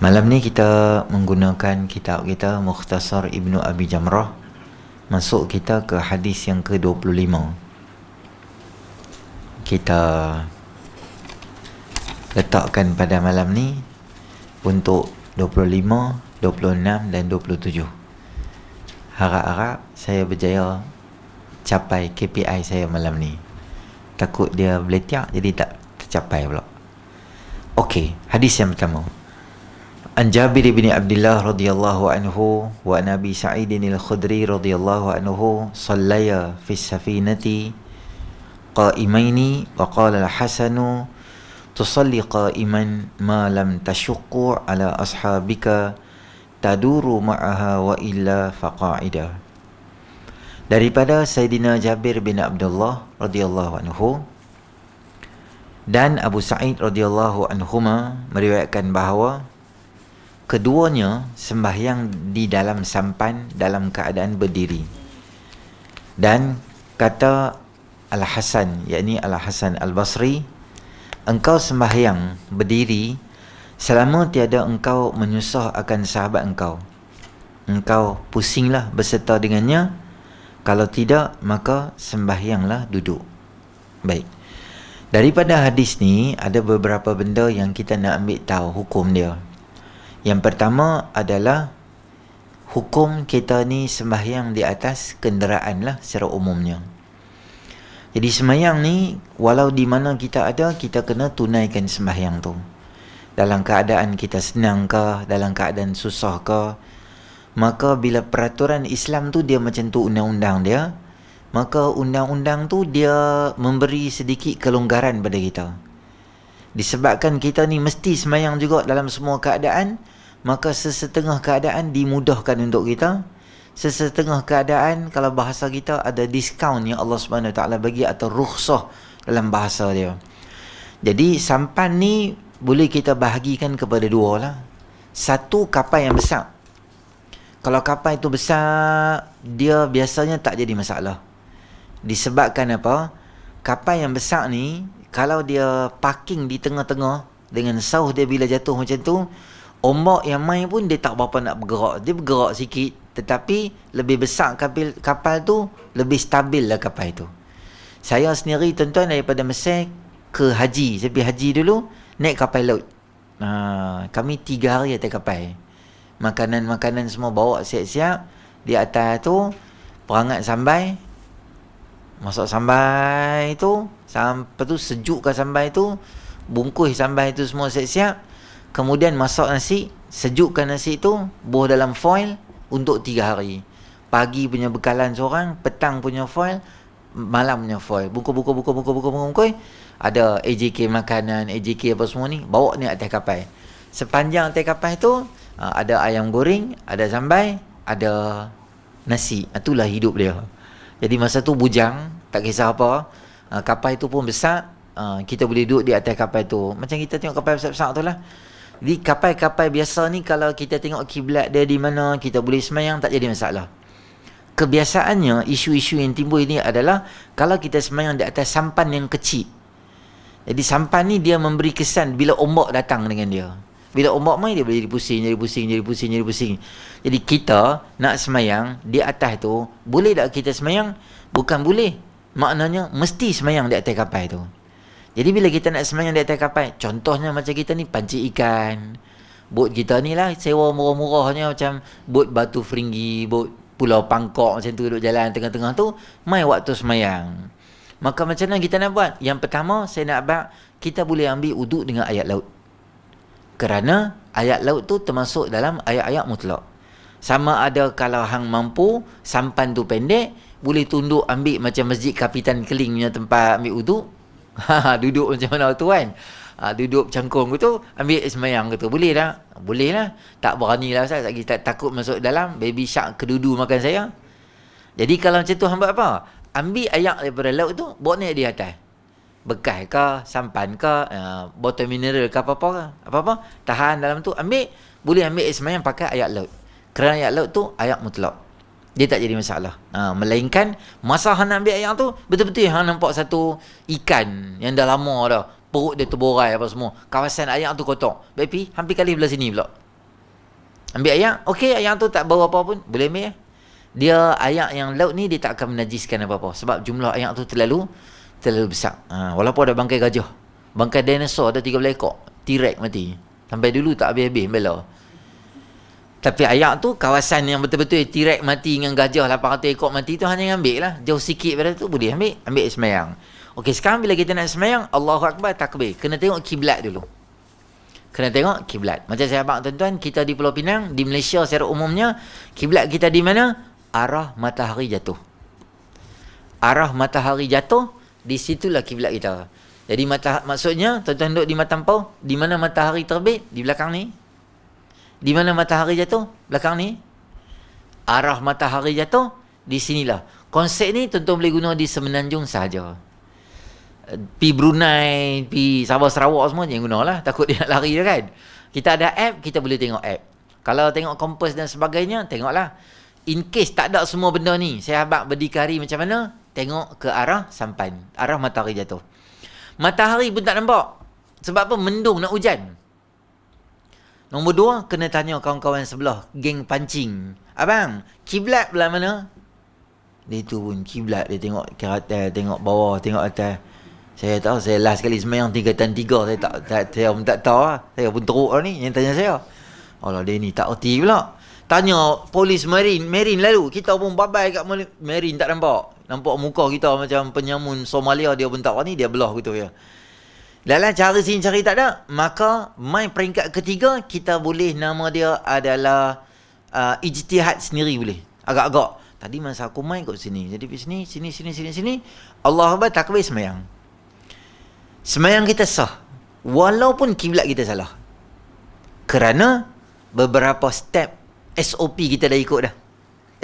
Malam ni kita menggunakan kitab kita Mukhtasar Ibnu Abi Jamrah. Masuk kita ke hadis yang ke-25. Kita letakkan pada malam ni untuk 25, 26 dan 27. Harap-harap saya berjaya capai KPI saya malam ni. Takut dia beletiak jadi tak tercapai pula. Okey, hadis yang pertama. An Jabir bin Abdullah radhiyallahu anhu wa Nabi Sa'id al-Khudri radhiyallahu anhu sallaya fi safinati qa'imaini wa qala al-Hasan tusalli qa'iman ma lam tashuqqu ala ashabika taduru ma'aha wa illa faqa'ida. Daripada Sayyidina Jabir bin Abdullah radhiyallahu anhu dan Abu Sa'id radhiyallahu anhuma meriwayatkan bahawa keduanya sembahyang di dalam sampan dalam keadaan berdiri. Dan kata Al-Hasan, yakni Al-Hasan Al-Basri, engkau sembahyang berdiri selama tiada engkau menyusah akan sahabat engkau. Engkau pusinglah berserta dengannya, kalau tidak maka sembahyanglah duduk. Baik. Daripada hadis ni ada beberapa benda yang kita nak ambil tahu hukum dia. Yang pertama adalah hukum kita ni sembahyang di atas kenderaan lah secara umumnya. Jadi sembahyang ni walau di mana kita ada, kita kena tunaikan sembahyang tu. Dalam keadaan kita senang ke, dalam keadaan susah ke, maka bila peraturan Islam tu dia macam tu undang-undang dia, maka undang-undang tu dia memberi sedikit kelonggaran pada kita. Disebabkan kita ni mesti sembahyang juga dalam semua keadaan, maka sesetengah keadaan dimudahkan untuk kita, sesetengah keadaan kalau bahasa kita ada diskaun yang Allah Subhanahu Wa Taala bagi atau rukhsah dalam bahasa dia. Jadi sampan ni boleh kita bahagikan kepada dua lah. Satu, kapal yang besar. Kalau kapal itu besar, dia biasanya tak jadi masalah. Disebabkan apa? Kapal yang besar ni, kalau dia parking di tengah-tengah dengan sauh dia bila jatuh macam tu, ombak yang main pun dia tak berapa nak bergerak. Dia bergerak sikit, tetapi lebih besar kapal tu, lebih stabil lah kapal itu. Saya sendiri tuan-tuan daripada Mesir ke haji, saya pergi haji dulu, naik kapal laut. Kami 3 hari atas kapal. Makanan-makanan semua bawa siap-siap. Di atas tu perangat sambai, masak sambai tu, sampai tu sejukkan sambai tu, bungkus sambai tu semua siap-siap. Kemudian masak nasi, sejukkan nasi tu, buah dalam foil untuk 3 hari. Pagi punya bekalan seorang, petang punya foil, malam punya foil. Bungkus. Ada AJK makanan, AJK apa semua ni, bawa ni atas kapal. Sepanjang atas kapal tu, ada ayam goreng, ada sambai, ada nasi. Itulah hidup dia. Jadi masa tu bujang, tak kisah apa. Kapal tu pun besar, kita boleh duduk di atas kapal tu. Macam kita tengok kapal besar-besar tu lah. Jadi kapal-kapal biasa ni kalau kita tengok kiblat dia di mana, kita boleh sembahyang, tak jadi masalah. Kebiasaannya isu-isu yang timbul ini adalah kalau kita sembahyang di atas sampan yang kecil. Jadi sampan ni dia memberi kesan bila ombak datang dengan dia. Bila ombak main dia boleh jadi pusing. Jadi kita nak sembahyang di atas tu, boleh tak kita sembahyang? Bukan boleh. Maknanya mesti sembahyang di atas kapal tu. Jadi bila kita nak sembahyang di atas kapal, contohnya macam kita ni pancing ikan. Bot kita ni lah sewa murah-murahnya macam bot Batu Feringgi, bot Pulau Pangkok macam tu duduk jalan tengah-tengah tu, mai waktu sembahyang. Maka macam mana kita nak buat? Yang pertama saya nak abang, kita boleh ambil uduk dengan ayat laut. Kerana ayat laut tu termasuk dalam ayat-ayat mutlak. Sama ada kalau hang mampu, sampan tu pendek, boleh tunduk ambil macam masjid Kapitan Keling punya tempat ambil uduk. Duduk macam mana tu kan, duduk cangkung tu, ambil sembahyang tu, boleh tak? Boleh lah. Tak berani lah Ustaz, tak takut masuk dalam baby shark kedudu makan saya. Jadi kalau macam tu hang buat apa? Ambil ayak daripada laut tu, bawa naik di atas. Bekas ke, sampan ke, botol mineral ke apa-apa, tahan dalam tu, ambil, boleh ambil sembahyang pakai ayat laut. Kerana ayat laut tu ayat mutlak, dia tak jadi masalah. Melainkan masa hang nak ambil ayam tu, betul-betul hang nampak satu ikan yang dah lama dah, perut dia terborai apa semua, kawasan ayam tu kotor. Baik pi, hampir kali belah sini pula. Ambil ayak, okey, ayak tu tak bau apa pun, boleh ambil. Dia ayak yang laut ni dia tak akan menajiskan apa-apa sebab jumlah ayak tu terlalu besar. Walaupun ada bangkai gajah, bangkai dinosaur ada 13 ekor, T-Rex mati. Sampai dulu tak habis-habis bela. Tapi ayak tu kawasan yang betul-betul T-Rex mati dengan gajah 800 ekor mati tu hanya ambil lah. Jauh sikit pada tu boleh ambil semayang. Okey, sekarang bila kita nak semayang, Allahu Akbar, takbir. Kena tengok kiblat dulu. Kena tengok kiblat. Macam saya abang tuan-tuan, kita di Pulau Pinang, di Malaysia secara umumnya, kiblat kita di mana? Arah matahari jatuh. Arah matahari jatuh, di situlah kiblat kita. Jadi maksudnya, tuan-tuan duduk di Matampau, di mana matahari terbit? Di belakang ni. Di mana matahari jatuh? Belakang ni. Arah matahari jatuh, di sinilah. Konsep ni tuan-tuan boleh guna di Semenanjung sahaja. Pi Brunei, pi Sabah Sarawak semua jangan gunalah, takut dia nak lari dah kan. Kita ada app, kita boleh tengok app. Kalau tengok kompas dan sebagainya, tengoklah. In case tak ada semua benda ni, saya habaq berdikari macam mana? Tengok ke arah sampan, arah matahari jatuh. Matahari pun tak nampak. Sebab apa? Mendung, nak hujan. Nombor 2, kena tanya kawan-kawan sebelah, geng pancing. Abang, kiblat belah mana? Dia tu pun kiblat, dia tengok ke atas, tengok bawah, tengok atas. Saya tahu, saya last kali semayang 3x3, saya pun tak tahu lah. Saya pun teruk lah ni yang tanya saya. Allah, dia ni tak erti pula. Tanya polis Marine lalu, kita pun babai kat Marine tak nampak. Nampak muka kita macam penyamun Somalia, dia pun tak ni, dia belah gitu ya. Dalam cara sini cari tak ada, maka main peringkat ketiga, kita boleh nama dia adalah ijtihad sendiri boleh. Agak-agak. Tadi masa aku main kat sini, jadi pergi sini. Allah Akbar, takbir semayang. Semayang kita sah walaupun kiblat kita salah, kerana beberapa step SOP kita dah ikut dah.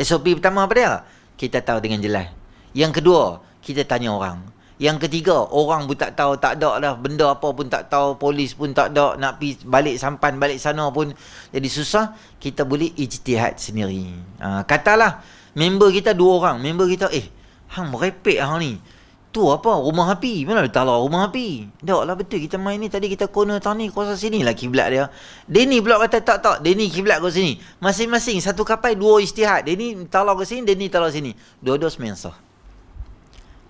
SOP pertama apa dia? Kita tahu dengan jelas. Yang kedua, kita tanya orang. Yang ketiga, orang pun tak tahu, tak ada dah benda apa pun tak tahu, polis pun tak ada, nak pergi balik sampan balik sana pun jadi susah. Kita boleh ijtihad sendiri. Katalah member kita 2 orang, member kita hang merepek hang ni. Tu apa? Rumah api. Mana letak lah rumah api? Tak lah, betul kita main ni tadi kita corner tang ni, kuasa sini lah kiblat dia. Dia ni pula kata tak. Dia ni kiblat kat sini. Masing-masing satu kapal 2 ijtihad. Dia ni talau ke sini, dia ni talau sini. Dua-dua semayang sah.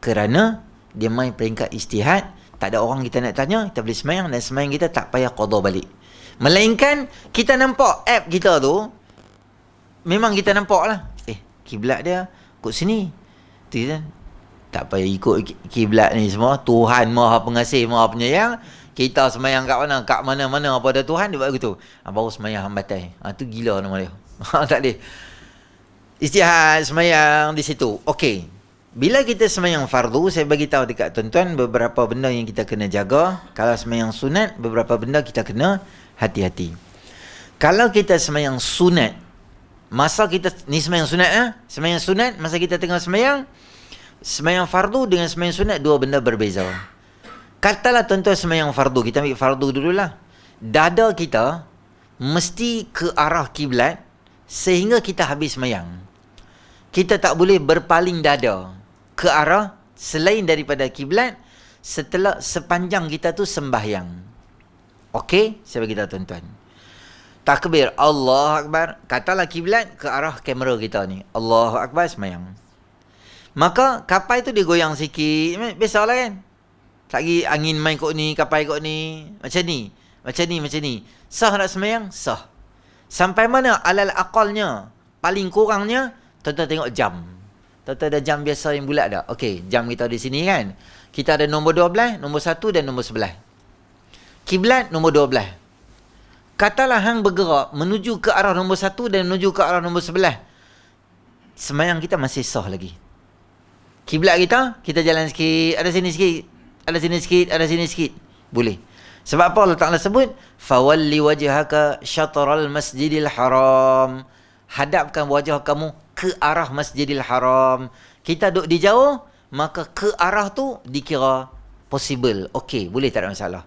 Kerana dia main peringkat ijtihad, tak ada orang kita nak tanya, kita boleh semayang dan semayang kita tak payah qada balik. Melainkan kita nampak app kita tu, memang kita nampak lah. Kiblat dia kat sini. Tu kan. Tak payah ikut kiblat ni semua. Tuhan Maha Pengasih, Maha Penyayang. Kita semayang kat mana? Kat mana-mana apa ada Tuhan, dia buat begitu. Baru semayang hambatai. Tu gila nama dia. Tak boleh. Ijtihad semayang di situ. Okey. Bila kita semayang fardu, saya bagi tahu dekat tuan-tuan beberapa benda yang kita kena jaga. Kalau semayang sunat, beberapa benda kita kena hati-hati. Kalau kita semayang sunat, masa kita ni semayang sunat semayang sunat masa kita tengah semayang fardu dengan semayang sunat 2 benda berbeza. Katalah tuan-tuan semayang fardu, kita ambil fardu dululah. Dada kita mesti ke arah kiblat sehingga kita habis semayang. Kita tak boleh berpaling dada ke arah selain daripada kiblat sepanjang kita tu sembahyang. Okey, saya bagi tahu tuan-tuan. Takbir, Allahu Akbar. Katalah kiblat ke arah kamera kita ni. Allahu Akbar, semayang. Maka kapal tu dia goyang sikit. Biasalah kan. Lagi angin main kot ni, kapal kot ni. Macam ni. Sah nak semayang? Sah. Sampai mana alal aqalnya? Paling kurangnya, tuan-tuan tengok jam. Tuan-tuan ada jam biasa yang bulat dah. Okey, jam kita di sini kan. Kita ada nombor 12, nombor 1 dan nombor 11. Kiblat nombor 12. Katalah hang bergerak menuju ke arah nombor 1 dan menuju ke arah nombor 11. Semayang kita masih sah lagi. Kiblat kita jalan sikit, ada sini sikit, boleh. Sebab apa Allah Ta'ala sebut, fawalli wajhaka syatral masjidil haram. Hadapkan wajah kamu ke arah Masjidil Haram. Kita duduk di jauh, maka ke arah tu dikira possible. Okey, boleh, tak ada masalah.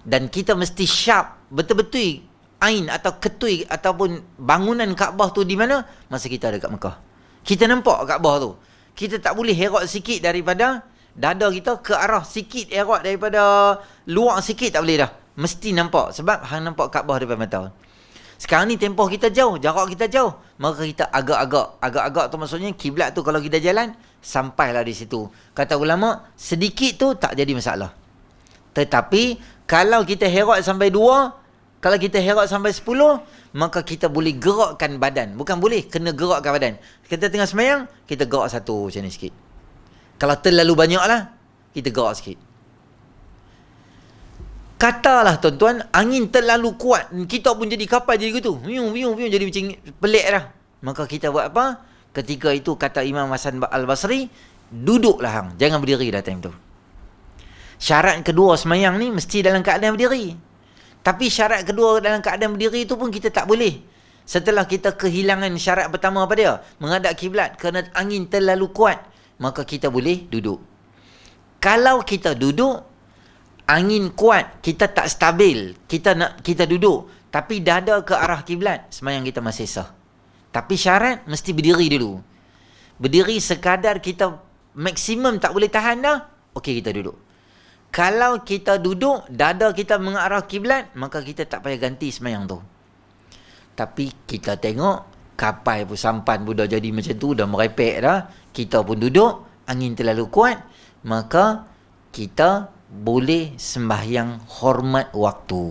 Dan kita mesti sharp, betul-betul ain atau ketui ataupun bangunan Kaabah tu di mana masa kita ada kat Mekah. Kita nampak Kaabah tu. Kita tak boleh herok sikit daripada dada kita ke arah sikit, herok daripada luar sikit tak boleh dah. Mesti nampak sebab hang nampak Kaabah depan mata. Sekarang ni tempoh kita jauh, jarak kita jauh. Maka kita agak-agak tu maksudnya kiblat tu kalau kita jalan, sampailah di situ. Kata ulama, sedikit tu tak jadi masalah. Tetapi kalau kita herat sampai 2, kalau kita herat sampai 10, maka kita boleh gerakkan badan. Bukan boleh, kena gerakkan badan. Kita tengah semayang, kita gerak satu macam ni sikit. Kalau terlalu banyak lah, kita gerak sikit. Katalah tuan-tuan, angin terlalu kuat, kita pun jadi kapal jadi gitu. Viung, jadi macam pelik dah. Maka kita buat apa? Ketika itu kata Imam Hasan Al-Basri, duduklah hang, jangan berdiri dah time tu. Syarat kedua semayang ni mesti dalam keadaan berdiri. Tapi syarat kedua dalam keadaan berdiri tu pun kita tak boleh. Setelah kita kehilangan syarat pertama apa dia? Menghadap kiblat kerana angin terlalu kuat, maka kita boleh duduk. Kalau kita duduk, angin kuat, kita tak stabil, kita duduk, tapi dada ke arah kiblat, semayang kita masih sah. Tapi syarat mesti berdiri dulu. Berdiri sekadar kita maksimum tak boleh tahan dah, okey kita duduk. Kalau kita duduk, dada kita mengarah kiblat, maka kita tak payah ganti semayang tu. Tapi kita tengok kapal pun sampan pun dah jadi macam tu, dah merepek dah, kita pun duduk, angin terlalu kuat, maka kita boleh sembahyang hormat waktu.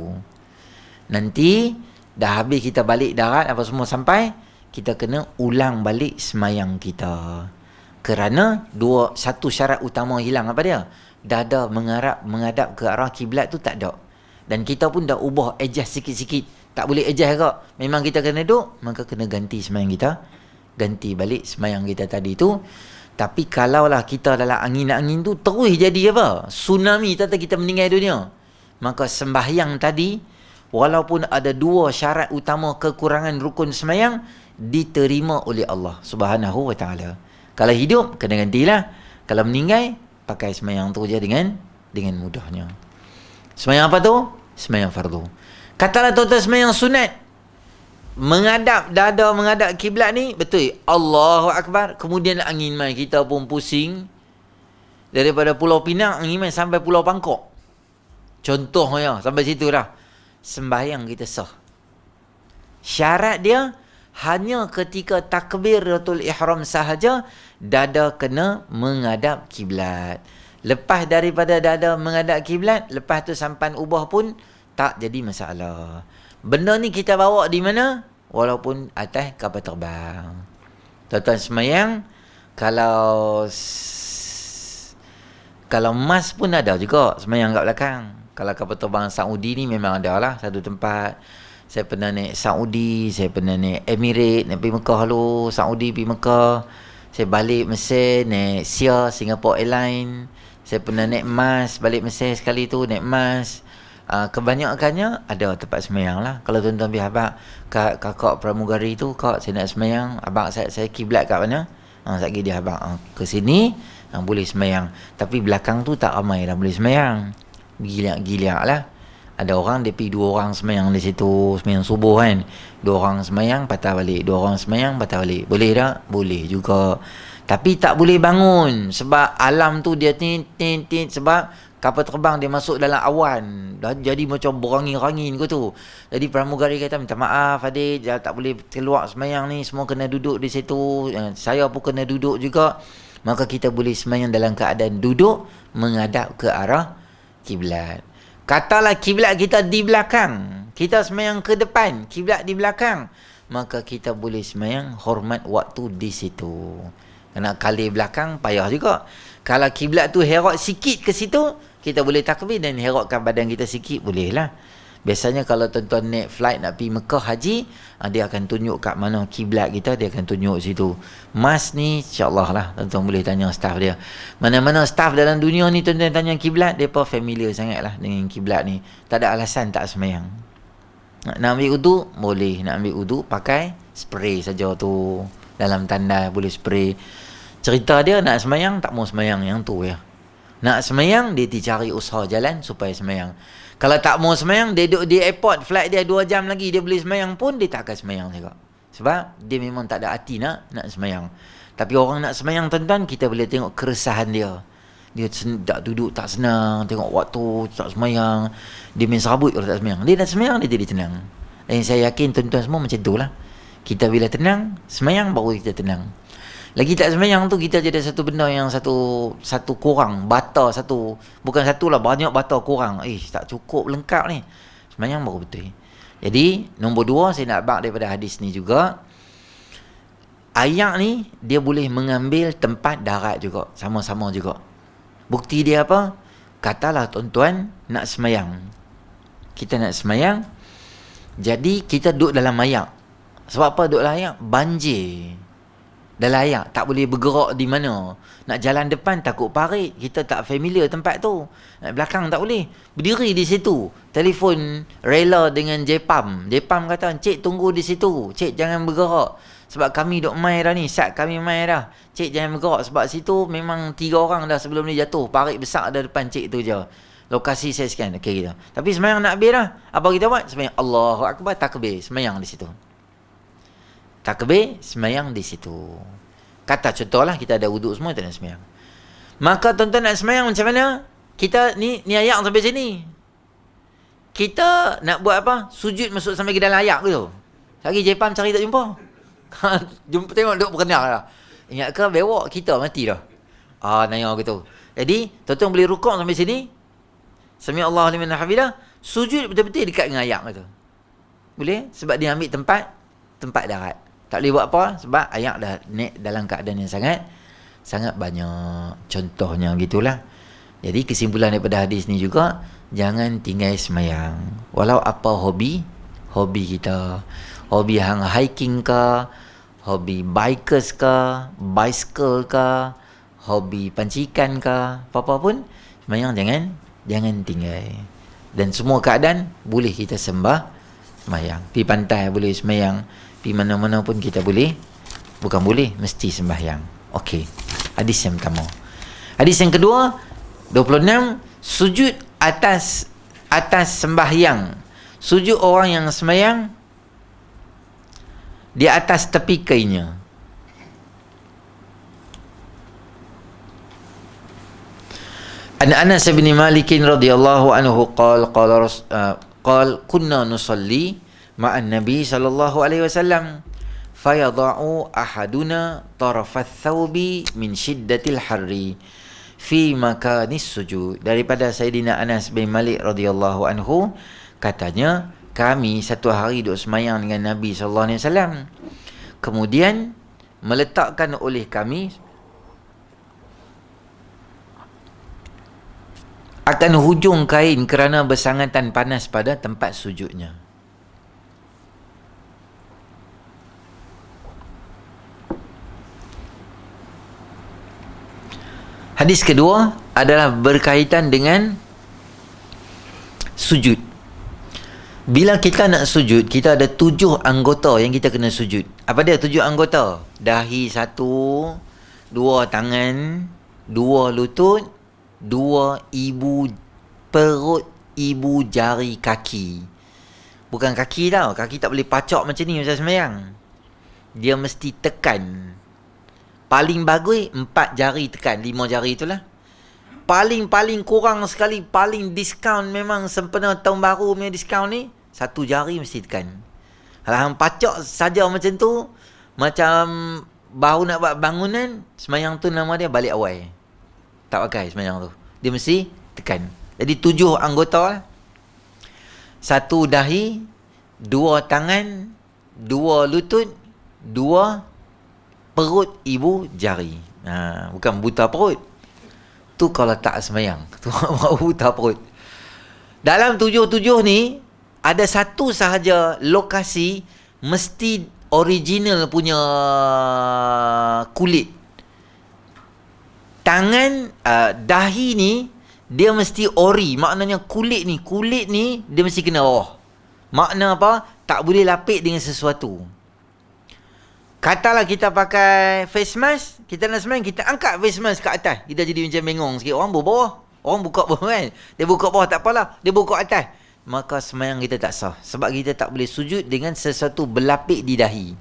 Nanti dah habis kita balik darat apa semua sampai, kita kena ulang balik semayang kita. Kerana satu syarat utama hilang, apa dia? Dada menghadap ke arah kiblat tu tak ada. Dan kita pun dah ubah adjust sikit-sikit. Tak boleh adjust kak. Memang kita kena duduk, maka kena ganti semayang kita. Ganti balik semayang kita tadi tu. Tapi kalaulah kita dalam angin-angin tu terus jadi apa? Tsunami tata kita meninggal dunia. Maka sembahyang tadi, walaupun ada 2 syarat utama kekurangan rukun semayang, diterima oleh Allah Subhanahu wa ta'ala. Kalau hidup, kena gantilah. Kalau meninggal, pakai semayang tu je dengan mudahnya. Semayang apa tu? Semayang fardu. Katalah tuan-tuan semayang sunat, menghadap dada, menghadap kiblat ni, betul, Allahu Akbar, kemudian angin mai, kita pun pusing. Daripada Pulau Pinang, angin mai sampai Pulau Bangkok. Contohnya, sampai situ dah. Sembahyang kita sah. Syarat dia, hanya ketika takbiratul ihram sahaja, dada kena menghadap kiblat. Lepas daripada dada menghadap kiblat, lepas tu sampan ubah pun tak jadi masalah. Benda ni kita bawa di mana? Walaupun atas kapal terbang. Tuan-tuan semayang, kalau mas pun ada juga semayang kat belakang. Kalau kapal terbang Saudi ni memang ada lah satu tempat. Saya pernah naik Saudi, saya pernah naik Emirates, naik pergi Mekah dulu, Saudi pergi Mekah. Saya balik Mesir, naik Sia, Singapore Airlines. Saya pernah naik MAS, balik Mesir sekali tu, naik MAS. Kebanyakannya ada tempat semayang lah. Kalau tuan-tuan pergi habak kat kakak pramugari tu, kak saya nak semayang, abang saya kiblat kat mana? Sekali dia habak ke sini, boleh semayang. Tapi belakang tu tak ramai dah boleh semayang. Gila-gila lah. Ada orang dia pergi 2 orang semayang di situ, semayang subuh kan. 2 orang semayang patah balik, 2 orang semayang patah balik. Boleh tak? Boleh juga. Tapi tak boleh bangun sebab alam tu dia sebab kapal terbang dia masuk dalam awan, dah jadi macam berangin-rangin ke tu. Jadi pramugari kata, minta maaf adik, tak boleh keluar semayang ni, semua kena duduk di situ, saya pun kena duduk juga. Maka kita boleh semayang dalam keadaan duduk menghadap ke arah kiblat. Katalah kiblat kita di belakang, kita semayang ke depan, kiblat di belakang, maka kita boleh semayang hormat waktu di situ. Kena kali belakang payah juga. Kalau kiblat tu herok sikit ke situ, kita boleh takbir dan herokkan badan kita sikit, boleh lah. Biasanya kalau tuan-tuan naik flight nak pergi Mekah haji, dia akan tunjuk kat mana kiblat kita, dia akan tunjuk situ. Mas ni insya-Allah lah, tuan-tuan boleh tanya staff dia. Mana-mana staff dalam dunia ni tuan-tuan tanya kiblat, depa familiar sangat lah dengan kiblat ni. Tak ada alasan tak semayang. Nak ambil wudu, boleh. Nak ambil wudu, pakai spray saja tu. Dalam tanda boleh spray. Cerita dia nak semayang, tak mau semayang yang tu ya. Nak semayang, dia cari usaha jalan supaya semayang. Kalau tak mau semayang, dia duduk di airport, flight dia 2 jam lagi, dia boleh semayang pun, dia tak akan semayang juga. Sebab dia memang tak ada hati nak semayang. Tapi orang nak semayang tuan-tuan, kita boleh tengok keresahan dia. Dia tak duduk tak senang, tengok waktu tak semayang. Dia main serabut kalau tak semayang. Dia nak semayang, dia jadi tenang. Dan saya yakin tuan-tuan semua macam tu lah. Kita bila tenang, semayang baru kita tenang. Lagi tak semayang tu, kita ada satu benda yang satu kurang. Bata satu. Bukan satu lah, banyak bata kurang. Tak cukup lengkap ni. Semayang baru betul. Jadi, nombor 2, saya nak bak daripada hadis ni juga. Ayak ni, dia boleh mengambil tempat darat juga. Sama-sama juga. Bukti dia apa? Katalah tuan-tuan nak semayang. Kita nak semayang. Jadi kita duduk dalam ayak. Sebab apa duduk dalam ayak? Banjir. Dalam ayak. Tak boleh bergerak di mana. Nak jalan depan takut parit. Kita tak familiar tempat tu. Nak belakang tak boleh. Berdiri di situ. Telefon rela dengan Jepam. Jepam kata, cik tunggu di situ. Cik jangan bergerak. Sebab kami duk main dah ni. Sat kami main dah. Cik jangan bergerak. Sebab situ memang 3 orang dah sebelum ni jatuh. Parit besar ada depan cik tu je. Lokasi saya sekian. Okey gitu. Tapi semayang nak habis dah. Apa kita buat? Semayang Allahu Akbar, takbir. Semayang di situ. Takbir, semayang di situ. Kata contohlah kita ada wuduk semua, kita nak semayang. Maka tuan-tuan nak semayang macam mana? Kita ni ayat sampai sini. Kita nak buat apa? Sujud masuk sampai ke dalam ayat ke tu. Lagi Jepam cari tak jumpa. Jumpa tengok duk berenang dah. Ingat ke bewak kita mati dah. Naya gitu. Jadi tuan-tuan boleh rukuk sampai sini. Sami Allahu liman hamidah. Sujud betul-betul dekat dengan ayat tu. Boleh? Sebab dia ambil tempat darat. Tak boleh buat apa sebab ayat dah naik dalam keadaan yang sangat banyak. Contohnya gitulah. Jadi kesimpulan daripada hadis ni juga, jangan tinggal semayang. Walau apa hobi kita. Hobi hang hiking ke, hobi bikers ke, bicycle ke, hobi pancikan ke, apa-apa pun, semayang jangan tinggal. Dan semua keadaan boleh kita semayang. Pergi pantai boleh semayang, pergi mana-mana pun kita boleh. Bukan boleh, mesti sembahyang. Okey. Hadis yang pertama. Hadis yang kedua, 26, sujud atas sembahyang. Sujud orang yang sembahyang di atas tepi kainnya. An Anas bin Malik radhiyallahu anhu qala kunna nusalli ma'an nabi sallallahu alaihi wasallam fayadha'u ahaduna tarafat thawbi min shiddatil harri fi makanis sujud. Daripada Sayyidina Anas bin Malik radhiyallahu anhu, katanya kami satu hari duduk semayang dengan Nabi SAW. Kemudian meletakkan oleh kami akan hujung kain kerana bersangatan panas pada tempat sujudnya. Hadis kedua adalah berkaitan dengan sujud. Bila kita nak sujud, kita ada 7 anggota yang kita kena sujud. Apa dia 7 anggota? Dahi 1, 2 tangan, 2 lutut, 2 perut, ibu jari kaki. Bukan kaki tau. Kaki tak boleh pacak macam ni macam semayang. Dia mesti tekan. Paling bagus 4 jari tekan, 5 jari itulah. Paling kurang sekali, paling diskaun memang sempena tahun baru punya diskaun ni, 1 jari mesti tekan. Kalau hang pacak saja macam tu, macam baru nak buat bangunan, semayang tu nama dia balik awal. Tak pakai semayang tu. Dia mesti tekan. Jadi 7 anggota lah. 1 dahi, 2 tangan, 2 lutut, 2 perut ibu jari. Bukan buta perut. Tu kalau tak semayang. Tu buta perut. Dalam 7 ni, ada satu sahaja lokasi mesti original punya kulit. Tangan, dahi ni dia mesti ori. Maknanya kulit ni dia mesti kena bawah. Makna apa? Tak boleh lapik dengan sesuatu. Katalah kita pakai face mask, kita nak semayang, kita angkat face mask ke atas, kita jadi macam bengong sikit. Orang bawah, orang buka bawah kan. Dia buka bawah tak apalah, dia buka atas, maka semayang kita tak sah. Sebab kita tak boleh sujud dengan sesuatu berlapik di dahi.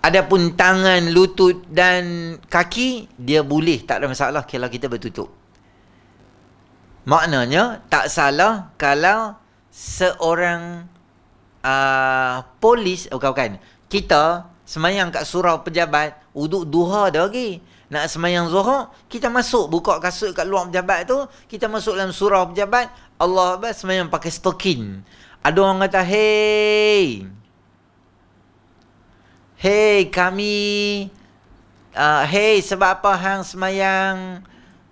Adapun tangan, lutut dan kaki, dia boleh, tak ada masalah kalau kita bertutup. Maknanya tak salah kalau seorang polis, bukan. Kita semayang kat surau pejabat, wuduk duha dah lagi. Nak semayang zuhur, kita masuk, buka kasut kat luar pejabat tu, kita masuk dalam surau pejabat, Allah Akbar, semayang pakai stokin. Ada orang kata, hey kami, hey sebab apa hang semayang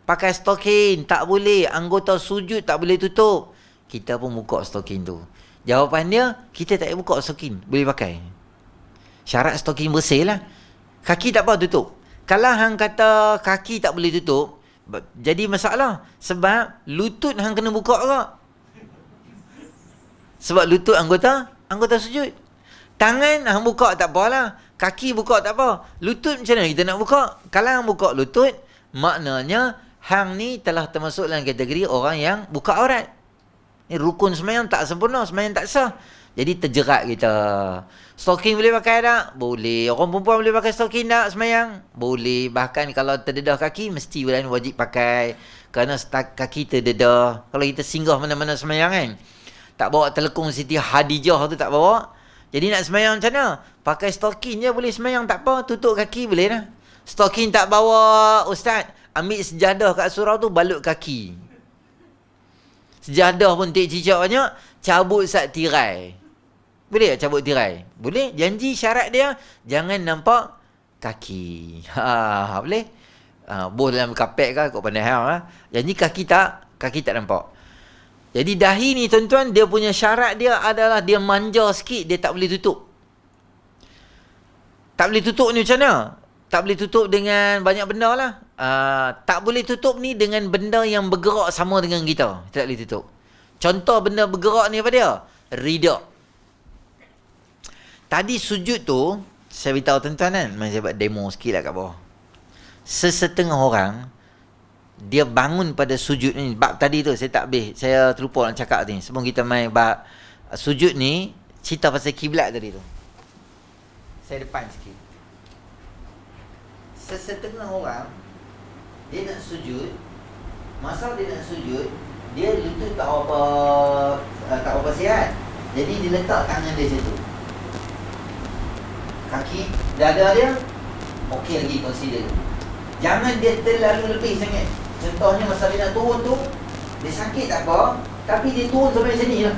pakai stokin? Tak boleh, anggota sujud tak boleh tutup. Kita pun buka stokin tu. Jawapan dia, kita tak boleh buka stokin, boleh pakai. Syarat stokin bersih lah. Kaki tak apa tutup. Kalau hang kata kaki tak boleh tutup, jadi masalah. Sebab lutut hang kena buka ke? Sebab lutut anggota sujud. Tangan hang buka tak apalah. Kaki buka tak apa. Lutut macam mana kita nak buka? Kalau hang buka lutut, maknanya hang ni telah termasuk dalam kategori orang yang buka aurat. Ni rukun semayang tak sempurna, semayang tak sah. Jadi terjerat kita. Stoking boleh pakai tak? Boleh. Orang perempuan boleh pakai stoking tak semayang? Boleh. Bahkan kalau terdedah kaki, mesti wajib pakai. Kerana kaki terdedah. Kalau kita singgah mana-mana semayang kan, tak bawa telekung Siti Hadijah tu, tak bawa. Jadi nak semayang macam mana? Pakai stoking je boleh semayang, tak apa. Tutup kaki boleh lah. Stoking tak bawa, ustaz, ambil sejadah kat surau tu, balut kaki. Sejadah pun tak cicak banyak, cabut sat tirai. Boleh tak cabut tirai? Boleh. Janji syarat dia, jangan nampak kaki. Boleh? Boh dalam kapek ke, kau pandai ha? Janji kaki tak nampak. Jadi dahi ni tuan-tuan, dia punya syarat dia adalah dia manja sikit, dia tak boleh tutup. Tak boleh tutup ni macam mana? Tak boleh tutup dengan banyak benda lah. Tak boleh tutup ni dengan benda yang bergerak sama dengan kita. Tak boleh tutup. Contoh benda bergerak ni apa dia? Rida. Tadi sujud tu, saya beritahu tuan-tuan kan, saya buat demo sikit lah kat bawah. Sesetengah orang, dia bangun pada sujud ni. Bab tadi tu saya tak habis, saya terlupa nak cakap ni. Sebelum kita main bab sujud ni, cerita pasal kiblat tadi tu. Saya depan sikit. Sesetengah orang, dia nak sujud. Masa dia nak sujud, dia lutut tak apa sihat. Jadi dia letak tangan dia situ. Kaki, dada dia okey lagi, consider. Jangan dia terlalu lebih sangat. Contohnya masa dia nak turun tu, dia sakit tak apa, tapi dia turun sampai sini lah.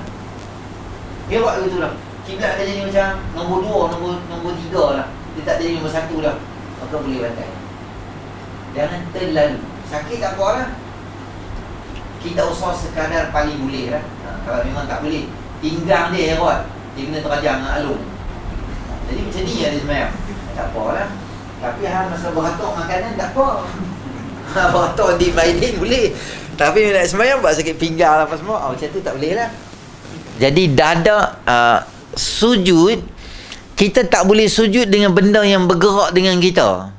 Dia buat begitu lah. Kiblat dia jadi macam nombor 2, nombor 3 lah. Dia tak jadi nombor 1 lah. Maka boleh bantai. Jangan terlalu. Sakit tak apa lah. Kita usah sekadar paling boleh lah. Kalau memang tak boleh, pinggang dia yang buat, dia kena terajang dengan alung. Jadi macam ni lah dia semayang. Tak apa lah. Tapi masa beratok makanan tak apa. Beratok di mainin boleh. Tapi nak semayang buat sakit pinggang lah apa semua, macam tu tak boleh lah. Jadi dada sujud, kita tak boleh sujud dengan benda yang bergerak dengan kita.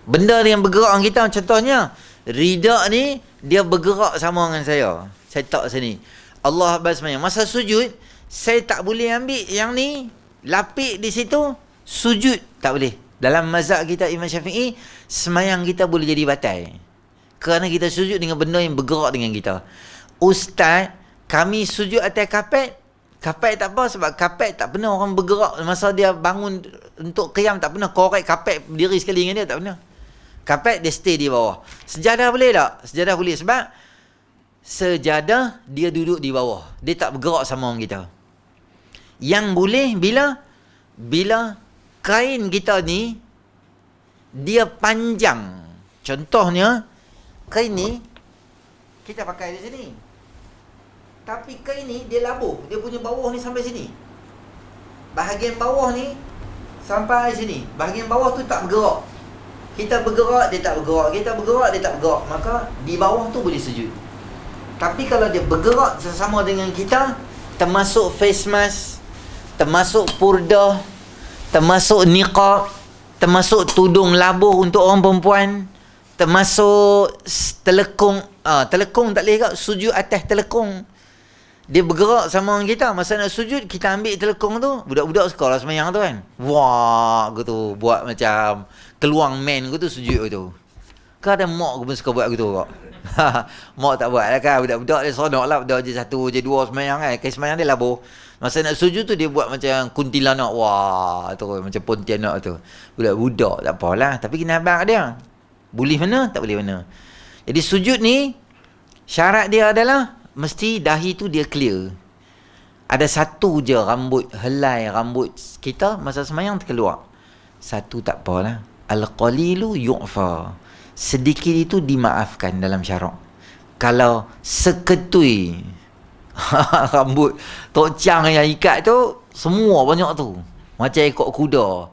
Benda yang bergerak dengan kita, contohnya rida ni, dia bergerak sama dengan saya. Saya tak sini, Allah Akbar semayang. Masa sujud, saya tak boleh ambil yang ni, lapik di situ, sujud tak boleh. Dalam mazhab kita Imam Syafi'i, semayang kita boleh jadi batal. Kerana kita sujud dengan benda yang bergerak dengan kita. Ustaz, kami sujud atas kapet. Kapet tak apa, sebab kapet tak pernah orang bergerak. Masa dia bangun untuk qiyam, tak pernah korek kapet berdiri sekali dengan dia, tak pernah. Kapet dia stay di bawah. Sejadah boleh tak? Sejadah boleh, sebab sejadah dia duduk di bawah. Dia tak bergerak sama orang kita. Yang boleh bila kain kita ni dia panjang. Contohnya kain ni kita pakai di sini, tapi kain ni dia labuh, dia punya bawah ni sampai sini. Bahagian bawah ni sampai sini. Bahagian bawah tu tak bergerak. Kita bergerak, dia tak bergerak. Kita bergerak, dia tak bergerak. Maka di bawah tu boleh sujud. Tapi kalau dia bergerak sesama dengan kita, termasuk face mask, termasuk purdah, termasuk niqab, termasuk tudung labuh untuk orang perempuan, termasuk telekung. Telekung tak boleh kat, sujud atas telekung. Dia bergerak sama orang kita. Masa nak sujud, kita ambil telekung tu. Budak-budak sekolah semayang tu kan, wah gitu, buat macam keluang man gitu, sujud gitu. Kau ada mak pun suka buat gitu kok. Mak tak buat lah kan. Budak-budak dia seronok lah. Budak je 1 je 2 semayang kan. Kai semayang dia labuh. Masa nak sujud tu dia buat macam kuntilanak. Wah, tu macam pontianak tu. Budak-budak tak apalah, tapi kena abang dia. Boleh mana? Tak boleh mana. Jadi sujud ni syarat dia adalah mesti dahi tu dia clear. Ada satu je rambut, helai rambut kita masa semayang terkeluar. Satu tak apalah. Al-qalilu yu'fa. Sedikit itu dimaafkan dalam syarak. Kalau seketui rambut Tok Chang yang ikat tu, semua banyak tu. Macam ekor kuda.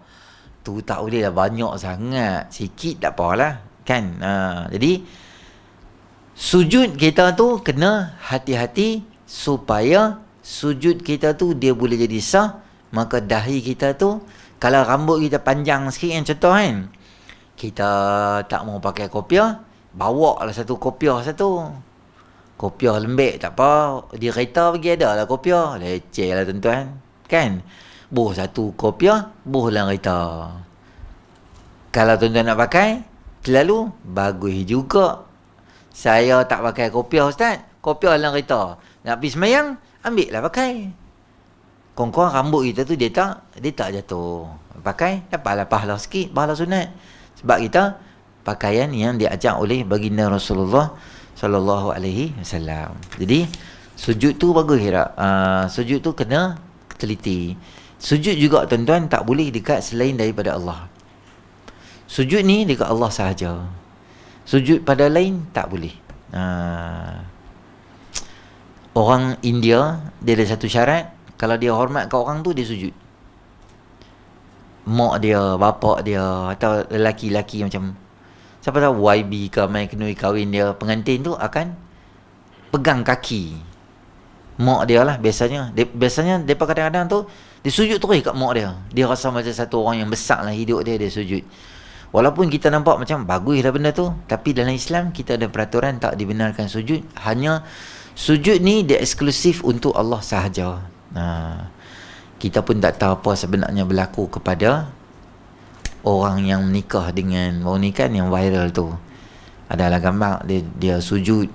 Tu tak boleh lah banyak sangat. Sikit tak apalah. Kan? Jadi, sujud kita tu kena hati-hati supaya sujud kita tu dia boleh jadi sah. Maka dahi kita tu, kalau rambut kita panjang sikit kan, contoh kan, kita tak mau pakai kopiah, bawa lah satu kopiah satu. Kopiah lembek tak apa, di kereta pergi ada lah kopiah. Leceh lah tuan-tuan. Kan? Buh satu kopiah, buh dalam kereta. Kalau tuan-tuan nak pakai, selalu bagus juga. Saya tak pakai kopiah Ustaz. Kopiah dalam kereta. Nak pergi semayang, ambil lah pakai. Kurang-kurang rambut kita tu dia tak jatuh. Pakai, dapatlah pahala sikit, pahala sunat. Sebab kita pakaian yang diajar oleh baginda Rasulullah sallallahu alaihi wasallam. Jadi sujud tu bagus tak? Sujud tu kena teliti. Sujud juga tuan-tuan tak boleh dekat selain daripada Allah. Sujud ni dekat Allah sahaja. Sujud pada lain tak boleh. Orang India dia ada satu syarat, kalau dia hormat kat orang tu dia sujud. Mak dia, bapak dia atau lelaki-lelaki macam siapa tahu YB ke mai kenui kahwin dia, pengantin tu akan pegang kaki mak dia lah biasanya. Biasanya depa kadang-kadang tu dia sujud terus kat mak dia. Dia rasa macam satu orang yang besar lah hidup dia sujud. Walaupun kita nampak macam bagus lah benda tu, tapi dalam Islam kita ada peraturan tak dibenarkan sujud. Hanya sujud ni dia eksklusif untuk Allah sahaja. Kita pun tak tahu apa sebenarnya berlaku kepada orang yang menikah dengan baru ni kan yang viral tu. Adalah gambar dia sujud,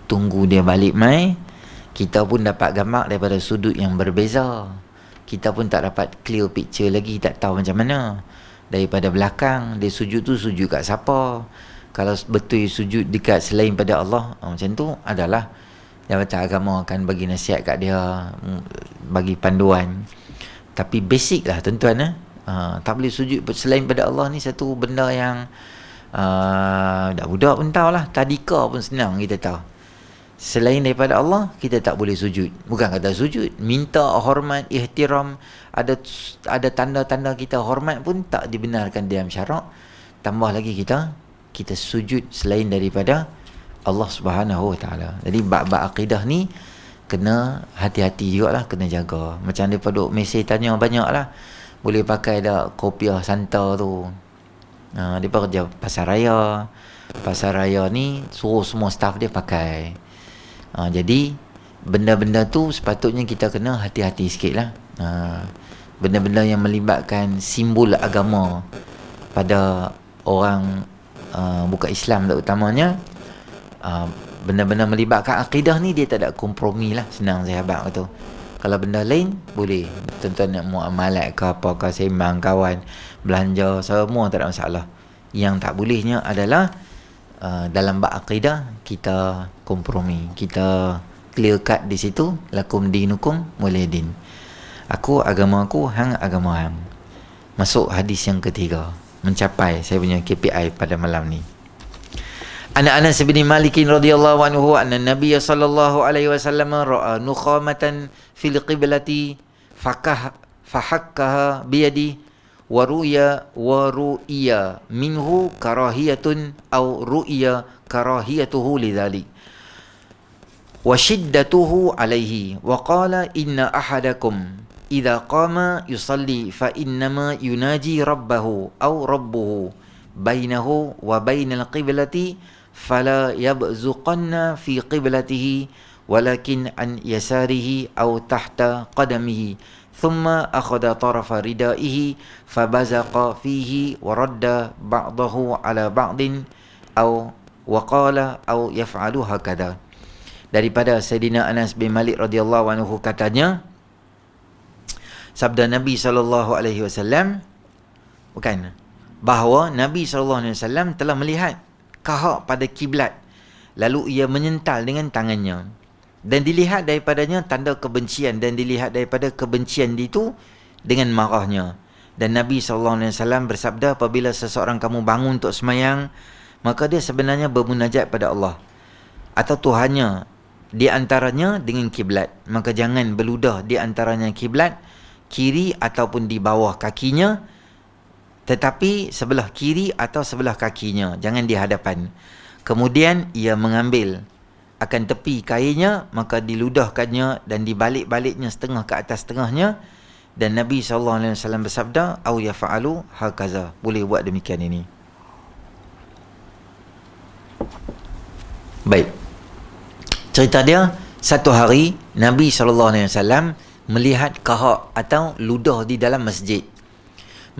tunggu dia balik mai. Kita pun dapat gambar daripada sudut yang berbeza. Kita pun tak dapat clear picture lagi, tak tahu macam mana. Daripada belakang dia sujud tu sujud kat siapa. Kalau betul sujud dekat selain pada Allah, macam tu adalah Jabatan Agama akan bagi nasihat kat dia, bagi panduan. Tapi basic lah tuan-tuan. Tak boleh sujud selain pada Allah ni satu benda yang budak-budak pun tahu lah. Tadika pun senang kita tahu. Selain daripada Allah kita tak boleh sujud. Bukan kata sujud, minta hormat, ihtiram, ada tanda-tanda kita hormat pun tak dibenarkan dalam syarak. Tambah lagi kita sujud selain daripada Allah Subhanahu Wa Taala. Jadi bab-bab akidah ni kena hati-hati jugalah, kena jaga. Macam depa duk mesej tanya banyaklah. Boleh pakai dak kopiah santa tu. Depa kerja pasar raya. Pasar raya ni suruh semua staff dia pakai. Jadi benda-benda tu sepatutnya kita kena hati-hati sikitlah. Benda-benda yang melibatkan simbol agama pada orang bukan Islam terutamanya, benda-benda melibatkan akidah ni dia tak ada kompromi lah. Senang sahabat kata. Kalau benda lain boleh, tuan-tuan nak muamalat ke apa ke, sembang kawan, belanja, semua tak ada masalah. Yang tak bolehnya adalah dalam bab akidah kita kompromi, kita clear cut di situ. Lakum dinukum waliyadin. Aku agama aku, hang agama hang. Masuk hadis yang ketiga, mencapai saya punya KPI pada malam ni. Anas bin Malik radhiyallahu anhu anna Nabiy sallallahu alaihi wasallam ra'a nukhamatan fil qiblati fahakkaha biyadi wa ru'ya minhu karahiyatun aw ru'ya karahiyatuhu lidzalik wa shiddatuhu alaihi wa qala inna ahadakum idza qama yusalli fa innama yunaji rabbahu aw rabbuhu bainahu wa bainal qiblati fala yabzuqanna fi qiblatihi walakin an yasarihi aw tahta qadamihi thumma akhadha tarafa ridaihi fabazaqa fihi wa radda ba'dahu ala ba'din aw waqala aw yaf'alu hakadha. Daripada Sayyidina Anas bin Malik radhiyallahu anhu katanya, sabda Nabi SAW, bukan, bahawa Nabi SAW telah melihat kahak pada kiblat, lalu ia menyental dengan tangannya, dan dilihat daripadanya tanda kebencian, dan dilihat daripada kebencian itu dengan marahnya. Dan Nabi SAW bersabda, apabila seseorang kamu bangun untuk semayang, maka dia sebenarnya bermunajat pada Allah atau Tuhannya di antaranya dengan kiblat. Maka jangan berludah di antaranya kiblat, kiri ataupun di bawah kakinya, tetapi sebelah kiri atau sebelah kakinya, jangan di hadapan. Kemudian ia mengambil akan tepi kainnya, maka diludahkannya dan dibalik-baliknya setengah ke atas setengahnya. Dan Nabi SAW bersabda, au yafa'alu hakaza, boleh buat demikian ini. Baik, cerita dia, satu hari Nabi SAW melihat kahak atau ludah di dalam masjid.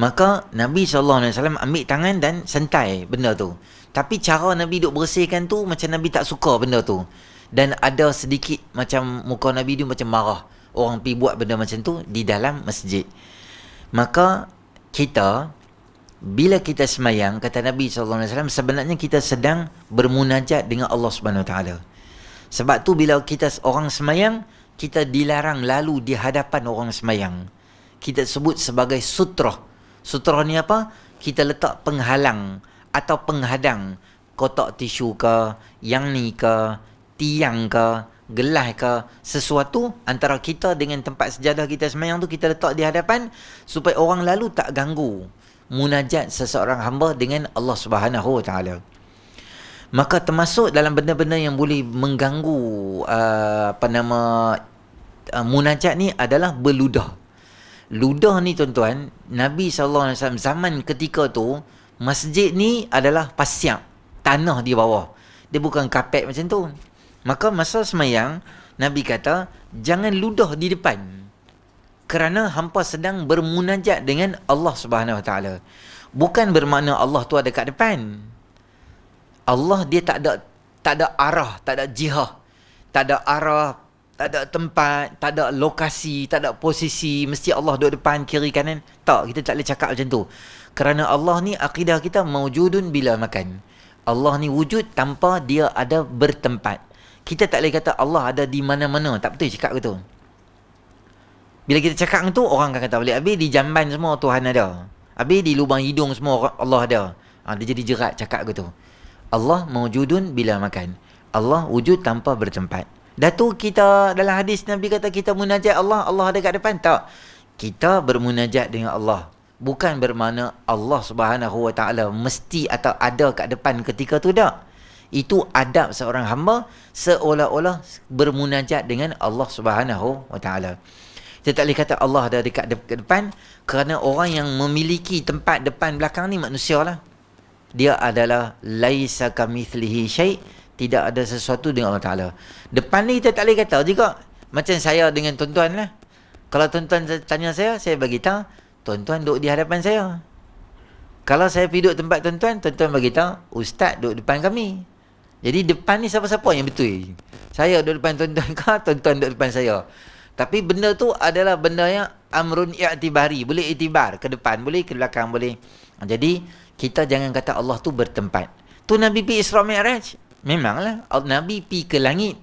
Maka Nabi SAW ambil tangan dan sentai benda tu. Tapi cara Nabi duk bersihkan tu macam Nabi tak suka benda tu. Dan ada sedikit macam muka Nabi tu macam marah orang pergi buat benda macam tu di dalam masjid. Maka kita, bila kita semayang, kata Nabi SAW, sebenarnya kita sedang bermunajat dengan Allah SWT. Sebab tu bila kita orang semayang, kita dilarang lalu di hadapan orang semayang. Kita sebut sebagai sutrah. Sutrah ni apa? Kita letak penghalang atau penghadang, kotak tisu ke, yang ni ke, tiang ke, gelas ke, sesuatu antara kita dengan tempat sejadah kita semayang tu, kita letak di hadapan supaya orang lalu tak ganggu munajat seseorang hamba dengan Allah Subhanahu Wa Taala. Maka termasuk dalam benda-benda yang boleh mengganggu munajat ni adalah berludah. Ludah ni tuan-tuan, Nabi SAW zaman ketika tu, masjid ni adalah pasir, tanah di bawah. Dia bukan kapet macam tu. Maka masa semayang, Nabi kata, jangan ludah di depan. Kerana hampa sedang bermunajat dengan Allah Subhanahu Wa Taala. Bukan bermakna Allah tu ada kat depan. Allah dia tak ada arah, tak ada jihah, tak ada arah, tak ada tempat, tak ada lokasi, tak ada posisi, mesti Allah duduk depan, kiri, kanan. Tak, kita tak boleh cakap macam tu. Kerana Allah ni, akidah kita mawjudun bila makan. Allah ni wujud tanpa dia ada bertempat. Kita tak boleh kata Allah ada di mana-mana. Tak betul cakap gitu. Bila kita cakap itu, orang akan kata boleh. Habis di jamban semua Tuhan ada. Habis di lubang hidung semua Allah ada. Dia jadi jerat cakap gitu. Allah mawjudun bila makan. Allah wujud tanpa bertempat. Dah tu kita dalam hadis Nabi kata kita munajat Allah, Allah ada kat depan. Tak. Kita bermunajat dengan Allah. Bukan bermakna Allah Subhanahu Wa Taala mesti atau ada kat depan ketika tu, tak. Itu adab seorang hamba seolah-olah bermunajat dengan Allah Subhanahu Wa Taala. Kita tak boleh kata Allah ada dekat depan, kerana orang yang memiliki tempat depan belakang ni manusia lah. Dia adalah laisa kamitslihi syai', tidak ada sesuatu dengan Allah Taala. Depan ni kita tak boleh kata juga macam saya dengan tuan-tuan lah. Kalau tuan-tuan tanya saya bagi tahu, tuan-tuan duduk di hadapan saya. Kalau saya pergi duduk tempat tuan-tuan, tuan-tuan bagi tahu, ustaz duduk depan kami. Jadi depan ni siapa-siapa yang betul. Saya duduk depan tuan-tuan ke, tuan-tuan duduk depan saya. Tapi benda tu adalah benda yang amrun i'tibari, boleh iktibar ke depan, boleh ke belakang, boleh. Jadi kita jangan kata Allah tu bertempat. Tu Nabi pergi Isra Mi'raj. Memanglah Nabi pergi ke langit.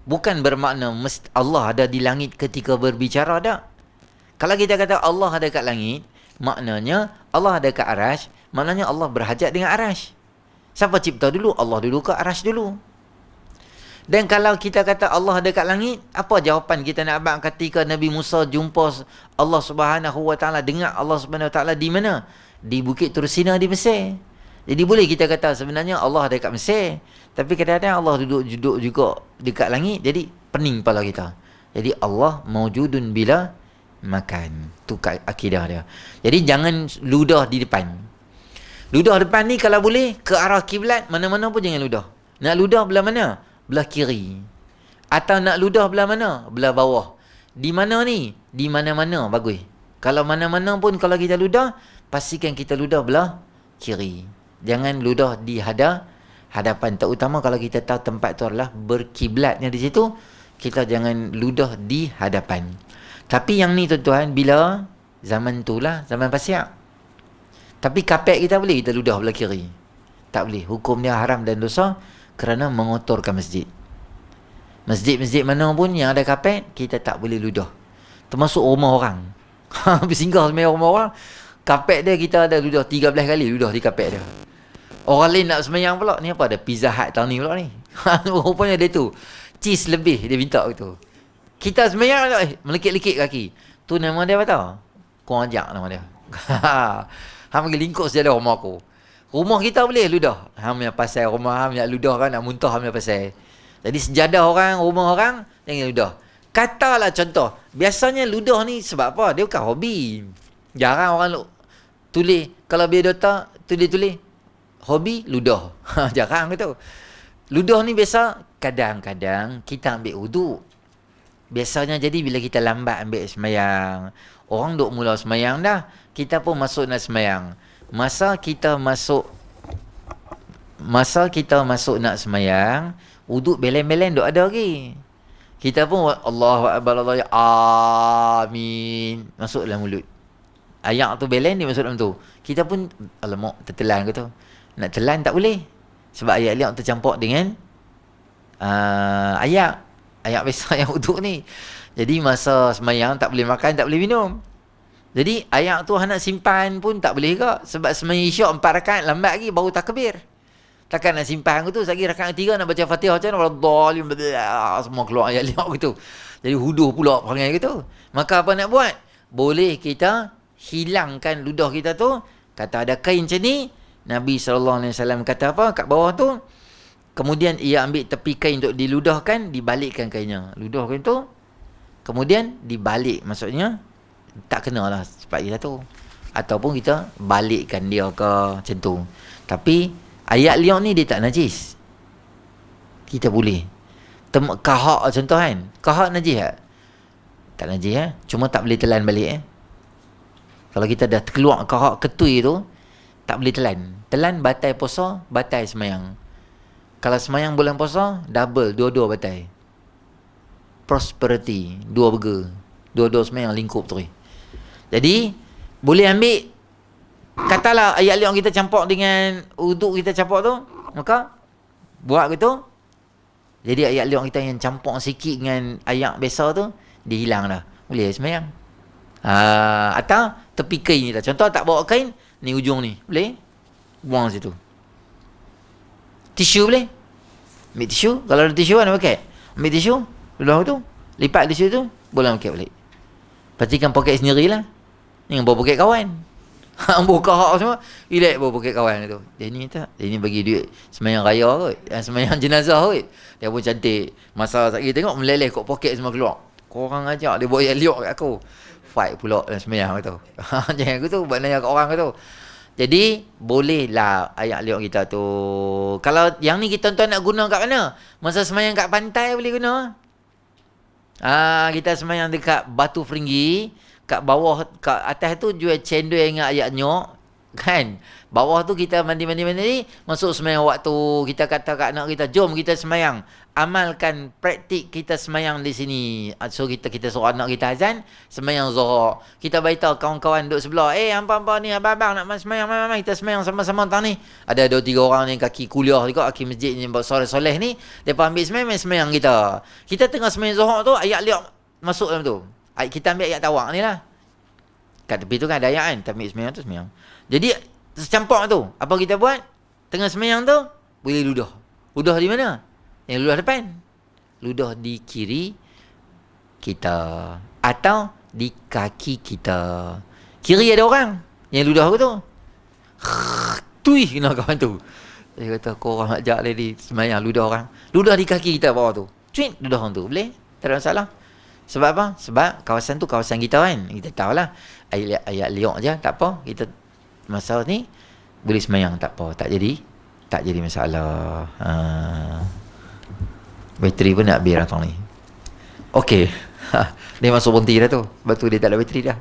Bukan bermakna Allah ada di langit ketika berbicara, tak. Kalau kita kata Allah ada kat langit, maknanya Allah ada kat arash, maknanya Allah berhajat dengan arash. Siapa cipta dulu? Allah dulu ke arash dulu? Dan kalau kita kata Allah ada kat langit, apa jawapan kita nak abang ketika Nabi Musa jumpa Allah Subhanahu Wa Taala, dengar Allah Subhanahu Wa Taala di mana? Di Bukit Tursina di Mesir. Jadi boleh kita kata sebenarnya Allah ada kat Mesir, tapi kadang-kadang Allah duduk juga dekat langit, jadi pening kepala kita. Jadi Allah mawjudun bila makan. Tu akidah dia. Jadi jangan ludah di depan. Ludah depan ni kalau boleh ke arah kiblat, mana-mana pun jangan ludah. Nak ludah belah mana? Belah kiri. Atau nak ludah belah mana? Belah bawah. Di mana ni? Di mana-mana bagus. Kalau mana-mana pun kalau kita ludah, pastikan kita ludah belah kiri. Jangan ludah di hadapan. Terutama kalau kita tahu tempat tu adalah berkiblatnya di situ, kita jangan ludah di hadapan. Tapi yang ni tuan-tuan, bila zaman tu lah, zaman pasiak. Tapi kapek kita boleh kita ludah belah kiri? Tak boleh. Hukum dia haram dan dosa kerana mengotorkan masjid. Masjid-masjid mana pun yang ada kapek, kita tak boleh ludah. Termasuk rumah orang. Habis singgah sembahyang rumah orang, kapek dia kita ada ludah 13 kali ludah di kapek dia. Orang lain nak sembahyang pula, ni apa ada Pizza Hut tahun ni pula ni. Rupanya dia tu cheese lebih dia minta gitu. Kita sembahyang melekit-lekit kaki. Tu nama dia apa tahu? Kau ajak nama dia. Hang pergi lingkup sejadah rumah aku. Rumah kita boleh ludah. Hang punya pasal rumah hang nak ludah kan, nak muntah hang punya pasal. Jadi sejadah orang, rumah orang jangan ludah. Katalah contoh, biasanya ludah ni sebab apa? Dia bukan hobi. Jarang orang tulis, kalau biar data tulis hobi ludah. Jarang gitu. Ludah ni biasa kadang-kadang kita ambil wuduk. Biasanya jadi bila kita lambat ambil semayang, orang duk mula semayang dah, kita pun masuk nak semayang. Masa kita masuk nak semayang, wuduk belen-belen duk ada lagi. Kita pun Allahu Akbar, Allahu Amin, masuk dalam mulut. Ayat tu belen dia masuk dalam tu. Kita pun alamak tertelan ke tu. Nak telan tak boleh. Sebab ayat-ayat tercampur dengan ayat biasa yang wuduk ni. Jadi masa semayang tak boleh makan, tak boleh minum. Jadi ayat tu nak simpan pun tak boleh ke. Sebab semayang isyak 4 rakaat lambat lagi baru takbir. Takkan nak simpan ke tu. Lagi rakaat 3 nak baca Fatihah macam mana. Semua keluar ayat-ayat gitu. Jadi huduh pula perangai gitu. Maka apa nak buat? Boleh kita hilangkan ludah kita tu. Kata ada kain macam ni, Nabi SAW kata apa kat bawah tu? Kemudian ia ambil tepi kain untuk diludahkan, dibalikkan kainnya. Ludahkan tu, kemudian dibalik. Maksudnya, tak kena lah sebab kita tu. Ataupun kita balikkan dia ke macam tu. Tapi, ayat liang ni dia tak najis. Kita boleh. Kahak contoh kan. Kahak najis tak? Tak najis Cuma tak boleh telan balik Kalau kita dah keluar kahak ketui tu, tak boleh telan. Telan batal puasa, batal semayang. Kalau semayang bulan puasa, double, dua-dua batal. Prosperity, 2 burger. Dua-dua semayang lingkup tu. Jadi, boleh ambil, katalah ayat liang kita campur dengan uduk kita campur tu, maka buat gitu. Jadi ayat liang kita yang campur sikit dengan ayat biasa tu, dia hilang dah. Boleh semayang. Atau tepi kain kita. Contoh tak bawa kain, ni ujung ni. Boleh? Buang situ. Tisu boleh? Ambil tisu. Kalau ada tisu mana pakai? Ambil tisu. Ludah tu. Lipat tisu tu. Boleh pakai balik. Pastikan poket sendirilah. Jangan bawa poket kawan. Bawa kahak semua. Relax bawa poket kawan tu. Dia ni tak. Dia ni bagi duit semayang raya kot. Semayang jenazah kot. Dia pun cantik. Masa lagi tengok meleleh kot poket semua keluar. Korang ajak dia buat yang liok kat aku. Fight pula dalam semayang tu. Jangan aku tu. Buat nanya kat orang tu. Jadi, bolehlah ayat liok kita tu. Kalau yang ni kita tuan nak guna kat mana? Masa semayang kat pantai boleh guna. Kita semayang dekat Batu Feringgi. Kat bawah, kat atas tu jual cendol dengan ayat nyok. Kan? Bawah tu kita mandi. Masuk semayang waktu. Kita kata kat anak kita, jom kita semayang. Amalkan praktik kita semayang di sini. So kita suruh anak kita azan, semayang Zuhur. Kita beritahu kawan-kawan duduk sebelah, hampa-hampa ni, abang-abang nak semayang, mama kita semayang sama-sama tang ni. Ada 2-3 orang ni kaki kuliah juga, kaki masjid ni soleh-soleh ni, depa ambil semayang kita. Kita tengah semayang Zuhur tu, ayat liak masuk dalam tu. Kita ambil ayat tawak ni lah. Kat tepi tu kan ada ayat kan, kita ambil semayang tu semayang. Jadi tercampur tu, apa kita buat? Tengah semayang tu, boleh ludah. Ludah di mana? Yang ludah depan. Ludah di kiri kita. Atau di kaki kita. Kiri ada orang yang ludah aku tu. Tui kena kawan tu. Dia kata, korang ajak lady semayang ludah orang. Ludah di kaki kita bawah tu. Cuit ludah orang tu. Boleh? Tak ada masalah. Sebab apa? Sebab kawasan tu kawasan kita kan. Kita tahulah. Ayat liok je. Tak apa. Kita masa ni boleh semayang. Tak apa. Tak jadi masalah. Bateri pun nak habis datang ni. Okey. Dia masuk berhenti dah tu. Sebab tu dia tak ada bateri dah.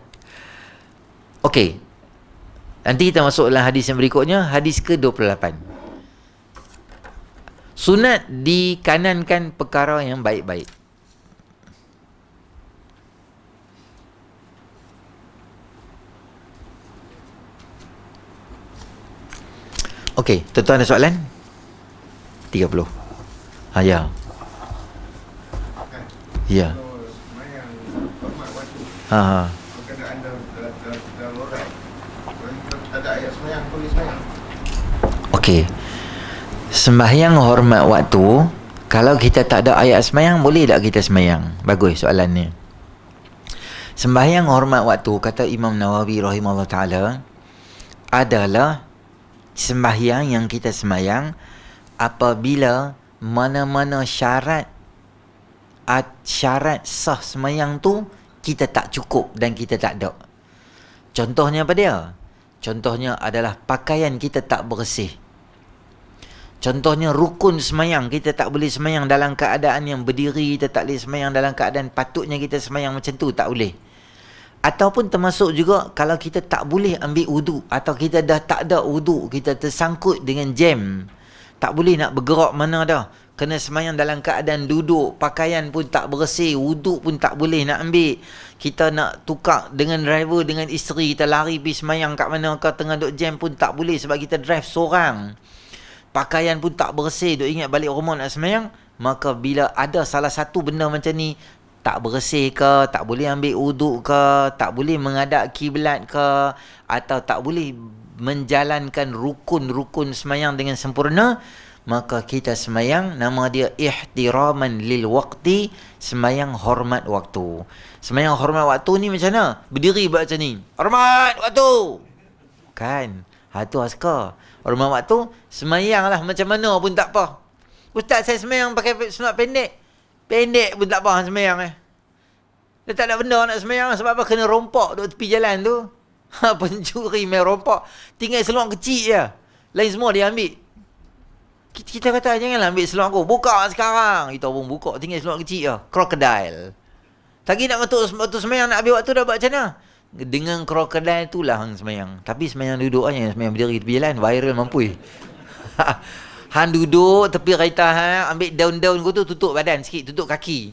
Okey. Nanti kita masuk dalam hadis yang berikutnya. Hadis ke-28. Sunat dikanankan perkara yang baik-baik. Okey, tuan-tuan ada soalan? 30. Ya. Ya. Ha. Okey. Sembahyang hormat waktu, kalau kita tak ada ayat sembahyang, boleh tak kita sembahyang? Bagus soalan ni. Sembahyang hormat waktu, kata Imam Nawawi rahimahullah ta'ala, adalah sembahyang yang kita sembahyang apabila mana-mana syarat sah sembahyang tu kita tak cukup dan kita tak ada. Contohnya apa dia? Contohnya adalah pakaian kita tak bersih. Contohnya rukun sembahyang, kita tak boleh sembahyang dalam keadaan yang berdiri, kita tak boleh sembahyang dalam keadaan patutnya kita sembahyang macam tu, tak boleh. Ataupun termasuk juga kalau kita tak boleh ambil wuduk, atau kita dah tak ada wuduk, kita tersangkut dengan jam, tak boleh nak bergerak mana dah, kena sembahyang dalam keadaan duduk, pakaian pun tak bersih, wuduk pun tak boleh nak ambil, kita nak tukar dengan driver, dengan isteri, kita lari pergi sembahyang kat mana ke, tengah duk jam pun tak boleh sebab kita drive seorang, pakaian pun tak bersih, duk ingat balik rumah nak sembahyang. Maka bila ada salah satu benda macam ni, tak bersih ke, tak boleh ambil wuduk ke, tak boleh menghadap kiblat ke, atau tak boleh menjalankan rukun-rukun sembahyang dengan sempurna, maka kita sembahyang, nama dia ihtiraman lil waqti, sembahyang hormat waktu. Sembahyang hormat waktu ni macam mana? Berdiri buat macam ni, hormat waktu kan, tu askar hormat waktu. Sembahyang lah macam mana pun tak apa. Ustaz, saya sembahyang pakai sunat pendek pun tak apa sembahyang Dia tak ada benda nak sembahyang. Sebab apa? Kena rompak duduk tepi jalan tu. Pencuri main rompak, tinggal seluar kecil je, lain semua dia ambil. Kita kata janganlah ambil seluar aku, buka sekarang. Kita pun buka, tinggal seluar kecil je, crocodile. Lagi nak betul sembahyang, nak ambil waktu dah buat macam mana? Dengan crocodile tu lah hang sembahyang. Tapi sembahyang duduk aja, sembahyang berdiri tepi jalan, viral mampu. Hang duduk tepi kereta, ambil daun-daun kau tu, tutup badan sikit, tutup kaki.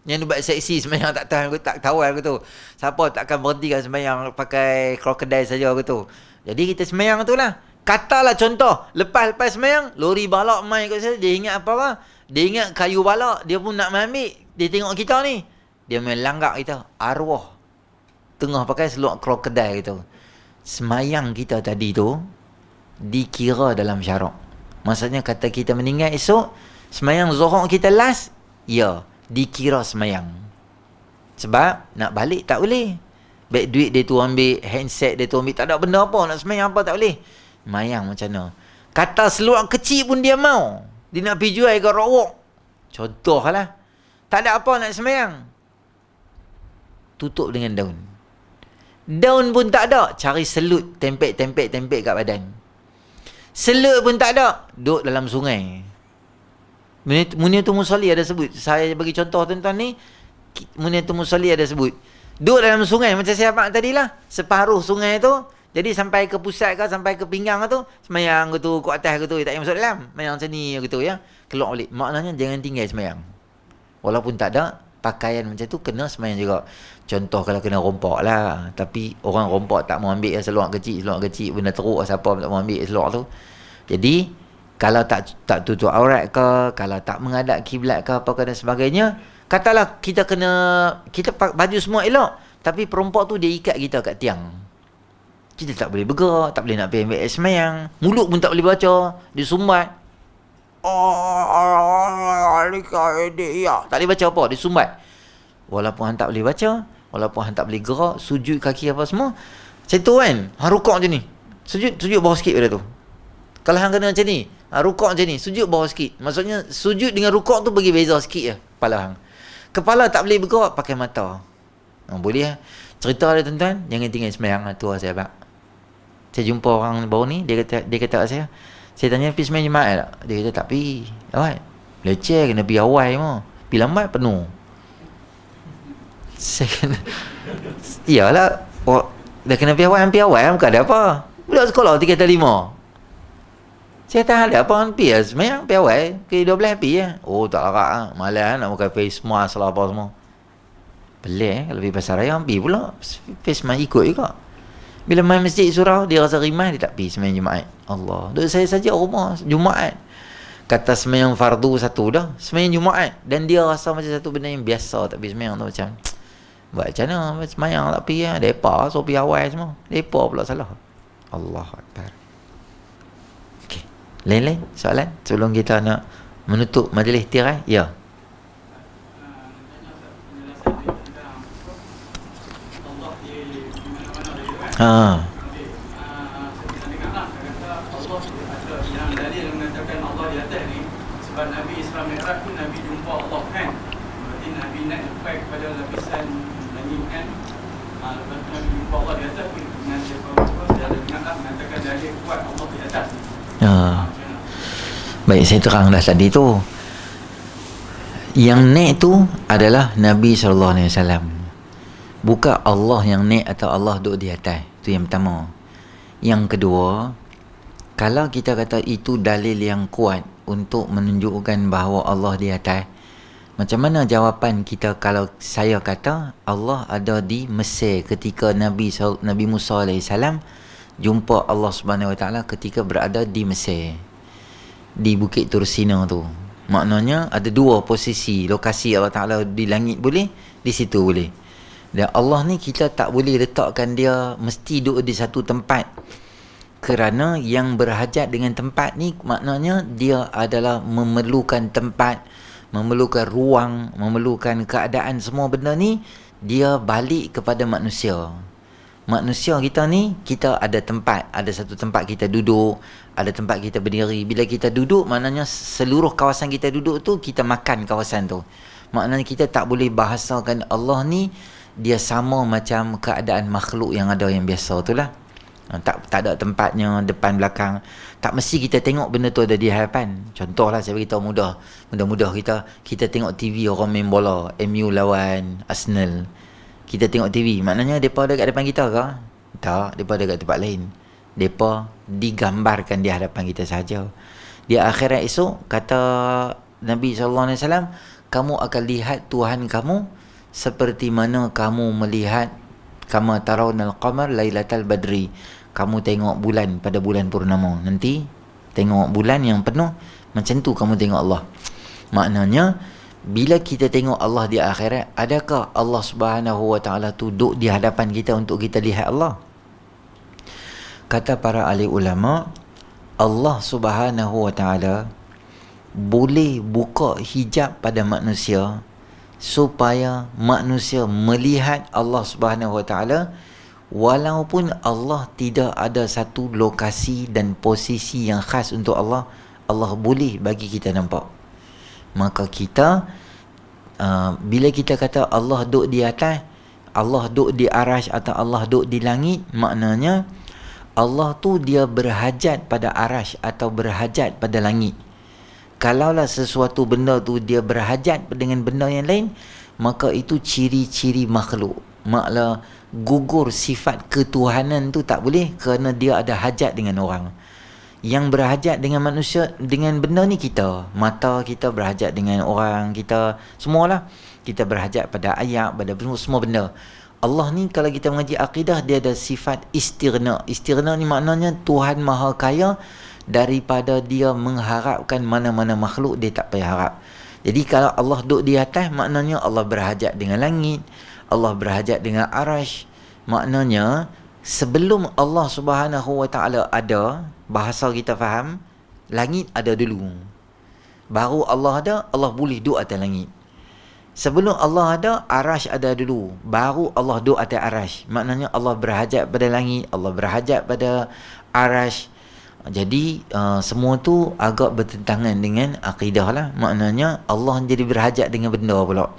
Yang buat seksi sembahyang tak tahan, aku tak tawal aku tu. Siapa takkan berhenti kan sembahyang pakai crocodile saja aku tu. Jadi kita sembahyang tu lah. Katalah contoh, lepas sembahyang, lori balak main kat saya, dia ingat apa lah? Dia ingat kayu balak, dia pun nak ambil. Dia tengok kita ni, dia main langgak kita, arwah tengah pakai seluar crocodile gitu. Sembahyang kita tadi tu dikira dalam syarak. Maksudnya kata kita meninggal esok, sembahyang zuhur kita last, ya, dikira sembahyang. Sebab nak balik tak boleh. Baik duit dia tu ambil, handset dia tu ambil, tak ada benda apa, nak sembahyang apa tak boleh. Sembahyang macam mana? Kata seluar kecil pun dia mau, dia nak pergi jual kat rawak, contoh lah, tak ada apa nak sembahyang, tutup dengan daun. Daun pun tak ada, cari selut, tempek kat badan. Selut pun tak ada, duduk dalam sungai. Muniatul Musalli ada sebut. Saya bagi contoh tuan-tuan ni, Muniatul Musalli ada sebut. Duduk dalam sungai macam saya abang tadi lah, separuh sungai tu. Jadi sampai ke pusat ke, sampai ke pinggang tu, sembahyang gitu, kat atas gitu, tak payah masuk dalam. Sembahyang macam ni gitu ya. Keluar balik. Maknanya jangan tinggal sembahyang. Walaupun tak ada pakaian macam tu, kena sembahyang juga. Contoh kalau kena rompak lah, tapi orang rompak tak mau ambil seluar kecil benda teruk, siapa tak mau ambil seluar tu. Jadi kalau tak tutup aurat ke, kalau tak menghadap kiblat ke apa dan sebagainya, katalah kita baju semua elok, tapi perompak tu dia ikat kita kat tiang. Kita tak boleh bergerak, tak boleh nak pergi ambil sembahyang, mulut pun tak boleh baca, dia sumbat. Tak boleh baca apa, dia sumbat. Walaupun hang tak boleh baca, walaupun hang tak boleh gerak, sujud kaki apa semua, macam tu kan. Hang rukuk macam ni, sujud bawah sikit pada tu. Kalau hang kena macam ni, rukuk macam ni, sujud bawah sikit. Maksudnya sujud dengan rukuk tu bagi beza sikit je kepala hang. Kepala tak boleh bergerak, pakai mata. Boleh lah. Cerita dia tuan-tuan, jangan tinggal sembahyang tu lah saya abang. Saya jumpa orang baru ni, dia kata saya tanya pergi sembahyang jemaat tak? Dia kata tak pergi. Awak leceh, kena pergi awal semua. Pergi lambat penuh. Saya kena, iyalah, dah kena pergi awal, bukan ada apa. Budak sekolah 3-5. Saya tak ada apa, pergi lah sembahyang, pergi awal, ke 12 pergi lah. Oh tak larat lah, malas nak pakai face mask lah apa semua. Pelik kalau pergi pasar raya, pergi pula face mask ikut juga. Bila main masjid surau, dia rasa rimah, dia tak pergi sembahyang Jumaat. Allah, duduk saya saja rumah Jumaat. Kata sembahyang fardu satu dah, sembahyang Jumaat. Dan dia rasa macam satu benda yang biasa, tak pergi sembahyang tu macam, buat macam mana sembahyang tak pergi lah. Mereka so pergi awal semua. Mereka pula salah. Allahu Akbar. Okay. Lain-lain soalan sebelum kita nak menutup majlis tirai? Ya. Ha. Sebab Nabi Isra Mi'raj pun Nabi jumpa Allah kan. Berarti Nabi naik sampai kepada lapisan langit kan. Lepas tu Nabi jumpa Allah di atas pun dengan siapa saya ada dengar mengatakan dalil kuat Allah di atas. Ha. Baik, saya terang dah tadi tu. Yang naik tu adalah Nabi SAW. Bukan Allah yang naik atau Allah duduk di atas. Itu yang pertama. Yang kedua, kalau kita kata itu dalil yang kuat untuk menunjukkan bahawa Allah di atas, macam mana jawapan kita kalau saya kata Allah ada di Mesir ketika Nabi Musa AS jumpa Allah Subhanahu Wa Taala ketika berada di Mesir, di Bukit Tursina tu. Maknanya ada dua posisi lokasi Allah Ta'ala di langit boleh, di situ boleh. Dan Allah ni kita tak boleh letakkan dia mesti duduk di satu tempat. Kerana yang berhajat dengan tempat ni maknanya dia adalah memerlukan tempat, memerlukan ruang, memerlukan keadaan, semua benda ni dia balik kepada manusia. Manusia kita ni, kita ada tempat, ada satu tempat kita duduk, ada tempat kita berdiri. Bila kita duduk, maknanya seluruh kawasan kita duduk tu, kita makan kawasan tu. Maknanya kita tak boleh bahasakan Allah ni dia sama macam keadaan makhluk yang ada yang biasa tu lah. Tak ada tempatnya, depan belakang. Tak mesti kita tengok benda tu ada di hadapan. Contohlah saya beritahu mudah-mudah kita tengok TV orang main bola, MU lawan Arsenal. Kita tengok TV, maknanya depa ada kat depan kita ke? Tak, depa ada kat tempat lain. Depa digambarkan di hadapan kita saja. Di akhirat esok kata Nabi SAW, kamu akan lihat Tuhan kamu seperti mana kamu melihat kama tarawnal qamar lailatal badri. Kamu tengok bulan pada bulan purnama. Nanti tengok bulan yang penuh, macam tu kamu tengok Allah. Maknanya bila kita tengok Allah di akhirat, adakah Allah Subhanahu Wa Taala tu duduk di hadapan kita untuk kita lihat Allah? Kata para ahli ulama, Allah Subhanahu Wa Taala boleh buka hijab pada manusia supaya manusia melihat Allah Subhanahu Wa Taala, walaupun Allah tidak ada satu lokasi dan posisi yang khas untuk Allah. Allah boleh bagi kita nampak. Maka kita bila kita kata Allah duduk di atas, Allah duduk di arash atau Allah duduk di langit, maknanya Allah tu dia berhajat pada arash atau berhajat pada langit. Kalaulah sesuatu benda tu dia berhajat dengan benda yang lain, maka itu ciri-ciri makhluk. Maklah gugur sifat ketuhanan tu tak boleh, kerana dia ada hajat dengan orang. Yang berhajat dengan manusia, dengan benda ni kita. Mata kita berhajat dengan orang, kita semualah. Kita berhajat pada ayat, pada semua benda. Allah ni kalau kita mengaji akidah, dia ada sifat istirna. Istirna ni maknanya Tuhan Maha Kaya daripada dia mengharapkan mana-mana makhluk, dia tak payah harap. Jadi kalau Allah duduk di atas, maknanya Allah berhajat dengan langit, Allah berhajat dengan arash. Maknanya sebelum Allah Subhanahu Wa Taala ada, bahasa kita faham, langit ada dulu. Baru Allah ada, Allah boleh duduk atas langit. Sebelum Allah ada, arash ada dulu. Baru Allah duduk atas arash. Maknanya Allah berhajat pada langit, Allah berhajat pada arash. Jadi semua tu agak bertentangan dengan akidah lah. Maknanya Allah jadi berhajat dengan benda pula.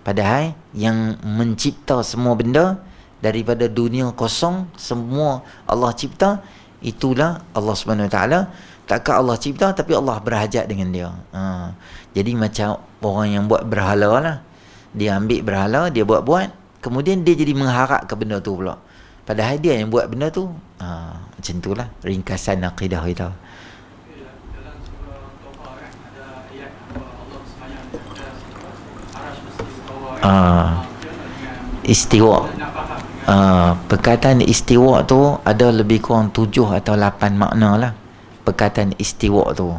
Padahal yang mencipta semua benda daripada dunia kosong, semua Allah cipta, itulah Allah Subhanahu Wa Taala. Takkan Allah cipta tapi Allah berhajat dengan dia. Jadi macam orang yang buat berhala lah. Dia ambil berhala, dia buat-buat, kemudian dia jadi mengharap ke benda tu pula. Padahal dia yang buat benda tu. Macam itulah ringkasan akidah kita. Dalam surah Tauba kan ada ayat Allah semayang di atas arash istiwa. Istiwa. Nak faham dengan Perkataan istiwa tu ada lebih kurang 7 atau 8 makna lah. Perkataan istiwa tu,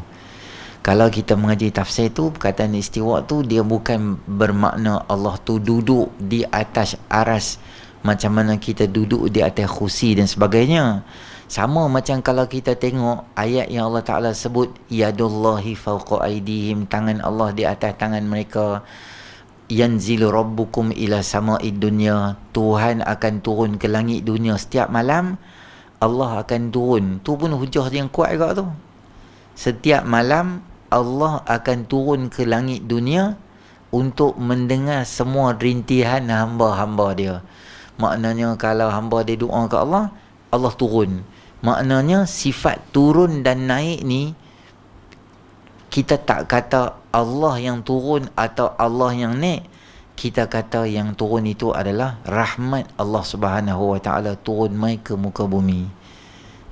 kalau kita mengaji tafsir tu, perkataan istiwa tu dia bukan bermakna Allah tu duduk di atas aras macam mana kita duduk di atas kursi dan sebagainya. Sama macam kalau kita tengok ayat yang Allah Ta'ala sebut yadullahi fawqa aydihim, tangan Allah di atas tangan mereka. Yanzilu rabbukum ila sama'id dunya, Tuhan akan turun ke langit dunia setiap malam. Allah akan turun, tu pun hujah yang kuat juga tu. Setiap malam Allah akan turun ke langit dunia untuk mendengar semua rintihan hamba-hamba dia. Maknanya kalau hamba dia doa ke Allah, Allah turun. Maknanya sifat turun dan naik ni, kita tak kata Allah yang turun atau Allah yang naik. Kita kata yang turun itu adalah rahmat Allah Subhanahu Wa Taala turun mai ke muka bumi.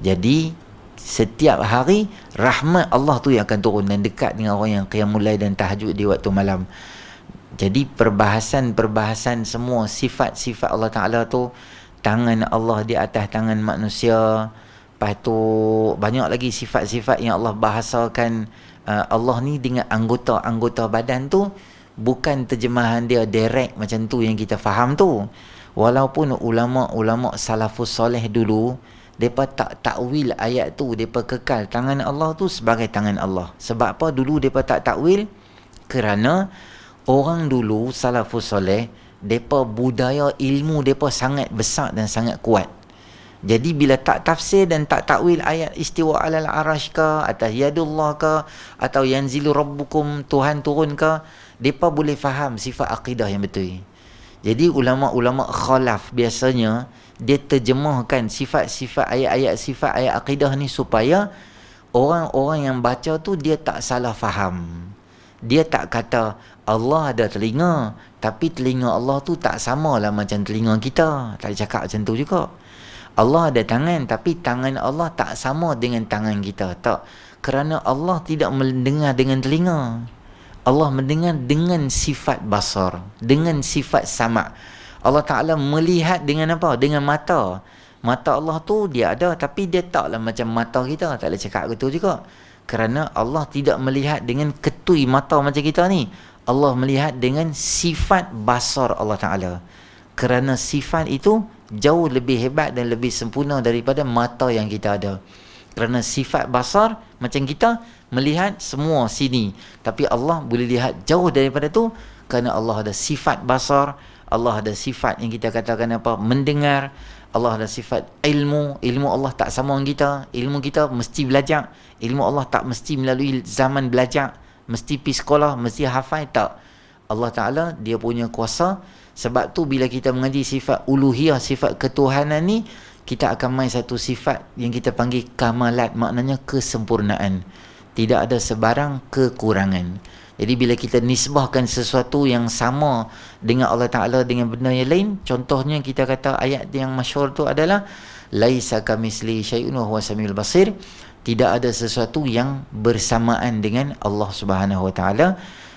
Jadi setiap hari rahmat Allah tu yang akan turun dan dekat dengan orang yang qiyamul lail dan tahajud di waktu malam. Jadi perbahasan semua sifat-sifat Allah Ta'ala tu, tangan Allah di atas tangan manusia. Lepas tu banyak lagi sifat-sifat yang Allah bahasakan. Allah ni dengan anggota-anggota badan tu bukan terjemahan dia direct macam tu yang kita faham tu. Walaupun ulama-ulama salafus soleh dulu, mereka tak takwil ayat tu, mereka kekal tangan Allah tu sebagai tangan Allah. Sebab apa dulu mereka tak takwil? Kerana orang dulu salafus soleh, mereka budaya ilmu mereka sangat besar dan sangat kuat. Jadi bila tak tafsir dan tak takwil ayat istiwa alal arash ke, atas yadullah ke, atau yanzilu rabbukum, Tuhan turun ke, mereka boleh faham sifat akidah yang betul. Jadi ulama-ulama khalaf biasanya dia terjemahkan sifat-sifat ayat-ayat sifat ayat akidah ni supaya orang-orang yang baca tu dia tak salah faham. Dia tak kata Allah ada telinga, tapi telinga Allah tu tak samalah macam telinga kita. Tak cakap macam tu juga. Allah ada tangan, tapi tangan Allah tak sama dengan tangan kita. Tak. Kerana Allah tidak mendengar dengan telinga. Allah mendengar dengan sifat basar, dengan sifat sama'. Allah Ta'ala melihat dengan apa? Dengan mata. Mata Allah tu dia ada, tapi dia taklah macam mata kita. Tak boleh cakap gitu juga. Kerana Allah tidak melihat dengan ketui mata macam kita ni. Allah melihat dengan sifat basar Allah Ta'ala. Kerana sifat itu jauh lebih hebat dan lebih sempurna daripada mata yang kita ada. Kerana sifat basar macam kita melihat semua sini, tapi Allah boleh lihat jauh daripada tu. Kerana Allah ada sifat basar, Allah ada sifat yang kita katakan apa? Mendengar. Allah ada sifat ilmu. Ilmu Allah tak sama dengan kita. Ilmu kita mesti belajar. Ilmu Allah tak mesti melalui zaman belajar, mesti pergi sekolah, mesti hafal. Tak. Allah Ta'ala dia punya kuasa. Sebab tu bila kita mengaji sifat uluhiyah, sifat ketuhanan ni, kita akan main satu sifat yang kita panggil kamalat, maknanya kesempurnaan. Tidak ada sebarang kekurangan. Jadi bila kita nisbahkan sesuatu yang sama dengan Allah Ta'ala dengan benda yang lain, contohnya kita kata ayat yang masyhur tu adalah laisa kamisli syai'un wa huwa samiul basir. Tidak ada sesuatu yang bersamaan dengan Allah Subhanahu Wa Ta'ala.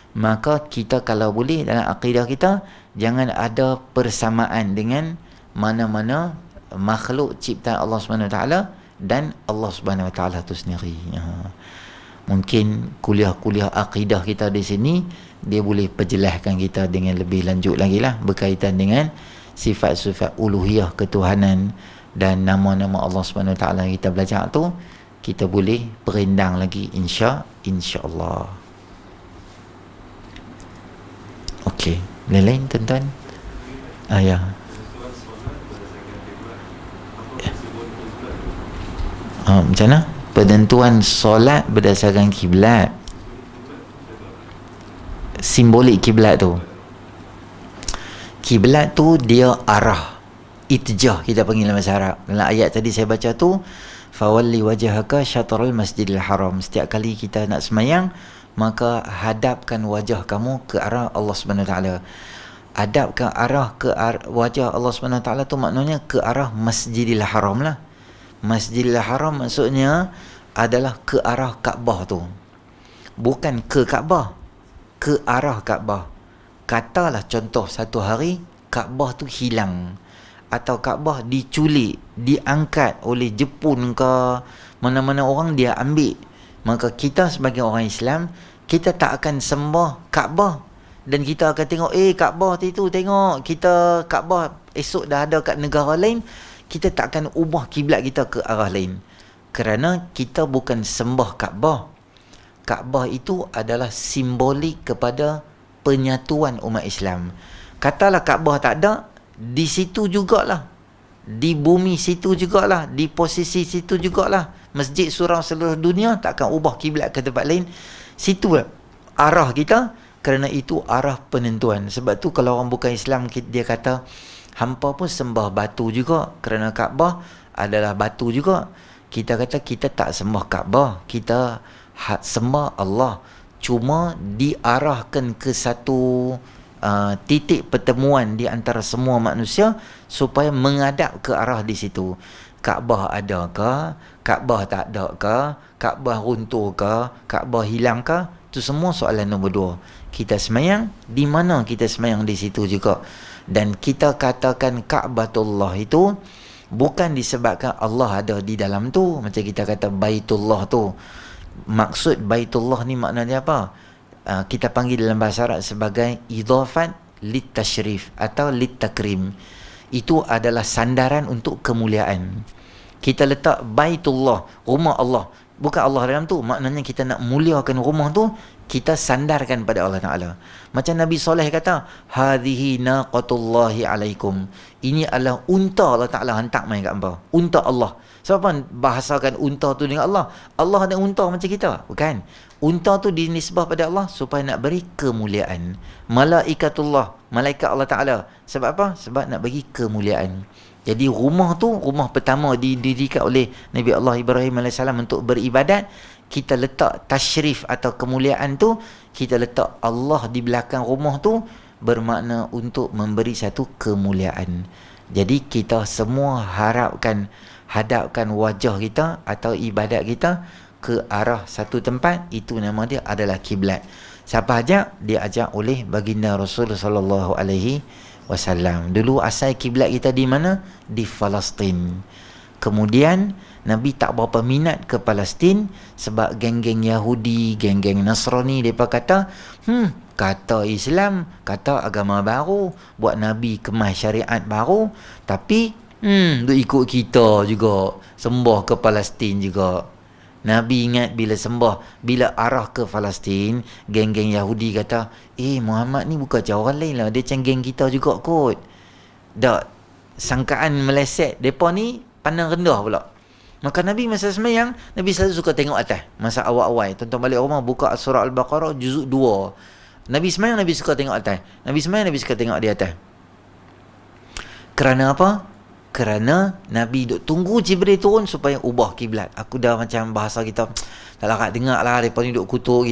Maka kita kalau boleh dalam akidah kita, jangan ada persamaan dengan mana-mana makhluk ciptaan Allah Subhanahu Wa Ta'ala dan Allah Subhanahu Wa Ta'ala tu sendiri. Mungkin kuliah-kuliah akidah kita di sini dia boleh perjelaskan kita dengan lebih lanjut lagi lah berkaitan dengan sifat-sifat uluhiyah ketuhanan dan nama-nama Allah Subhanahu Wa Ta'ala yang kita belajar tu, kita boleh perindang lagi insya-Allah. Okey, lain-lain tuan-tuan. Ya. Macam mana? Penentuan solat berdasarkan kiblat. Simbolik kiblat tu. Kiblat tu dia arah. Itjah kita panggil dalam bahasa Arab. Dalam ayat tadi saya baca tu, fawalli wajhaka syatrul masjidil haram. Setiap kali kita nak semayang, maka hadapkan wajah kamu ke arah Allah Subhanahu Wa Taala. Hadapkan arah ke wajah Allah Subhanahu Wa Taala tu maknanya ke arah Masjidil Haram lah. Masjidil Haram maksudnya adalah ke arah Kaabah tu. Bukan ke Kaabah, ke arah Kaabah. Katalah contoh satu hari Kaabah tu hilang. atau Kaabah diculik, diangkat oleh Jepun ke mana-mana orang, dia ambil, maka kita sebagai orang Islam, kita tak akan sembah Kaabah, dan kita akan tengok Kaabah tu tengok kita Kaabah esok dah ada kat negara lain, kita tak akan ubah kiblat kita ke arah lain, kerana kita bukan sembah Kaabah. Kaabah itu adalah simbolik kepada penyatuan umat Islam. Katalah Kaabah tak ada, di situ jugalah, di bumi situ jugalah, di posisi situ jugalah, masjid surau seluruh dunia, takkan ubah kiblat ke tempat lain. Situ arah kita, kerana itu arah penentuan. Sebab tu kalau orang bukan Islam, dia kata hampa pun sembah batu juga, kerana Kaabah adalah batu juga. Kita kata kita tak sembah Kaabah, kita sembah Allah, cuma diarahkan ke satu titik pertemuan di antara semua manusia supaya menghadap ke arah di situ. Kaabah ada ke, Kaabah tak ada ke, Kaabah runtuh ke, Kaabah hilang ke, itu semua soalan nombor 2. Kita semayang, di mana kita semayang di situ juga. Dan kita katakan Kaabatullah itu bukan disebabkan Allah ada di dalam tu, macam kita kata Baitullah tu. Maksud Baitullah ni maknanya apa? Kita panggil dalam bahasa Arab sebagai idhafat lit tashrif atau lit takrim. Itu adalah sandaran untuk kemuliaan. Kita letak Baitullah, rumah Allah, bukan Allah dalam tu, maknanya kita nak muliakan rumah tu, kita sandarkan pada Allah Ta'ala. Macam Nabi Soleh kata, hadhihi naqatullahi alaikum, ini adalah unta Allah Ta'ala hantar main kat hangpa, unta Allah. Sebab apa bahasakan unta tu dengan Allah? Allah ada unta macam kita? Bukan. Unta tu dinisbah pada Allah supaya nak beri kemuliaan. Malaikatullah, malaikat Allah Ta'ala. Sebab apa? Sebab nak bagi kemuliaan. Jadi rumah tu, rumah pertama didirikan oleh Nabi Allah Ibrahim AS untuk beribadat. Kita letak tashrif atau kemuliaan tu, kita letak Allah di belakang rumah tu, bermakna untuk memberi satu kemuliaan. Jadi kita semua hadapkan wajah kita atau ibadat kita ke arah satu tempat, itu nama dia adalah kiblat. Siapa ajak? Dia ajak oleh baginda Rasul sallallahu alaihi wasallam. Dulu asal kiblat kita di mana? Di Palestin. Kemudian Nabi tak berapa minat ke Palestin sebab geng-geng Yahudi, geng-geng Nasrani, mereka kata, kata Islam, kata agama baru, buat Nabi kemas syariat baru, tapi duk ikut kita juga, sembah ke Palestin juga. Nabi ingat bila bila arah ke Palestin, geng-geng Yahudi kata, Muhammad ni bukan macam orang lain lah, dia macam geng kita juga kot. Tak, sangkaan meleset, mereka ni pandang rendah pula. Maka Nabi masa semayang, Nabi selalu suka tengok atas. Masa awal-awal, tuan-tuan balik rumah, buka surah Al-Baqarah juzuk 2. Nabi semayang, Nabi suka tengok atas. Nabi semayang, Nabi suka tengok di atas. Kerana apa? Kerana Nabi duk tunggu Jibril turun supaya ubah kiblat. Aku dah macam bahasa kita, tak larat dengar lah, mereka ni duk kutuk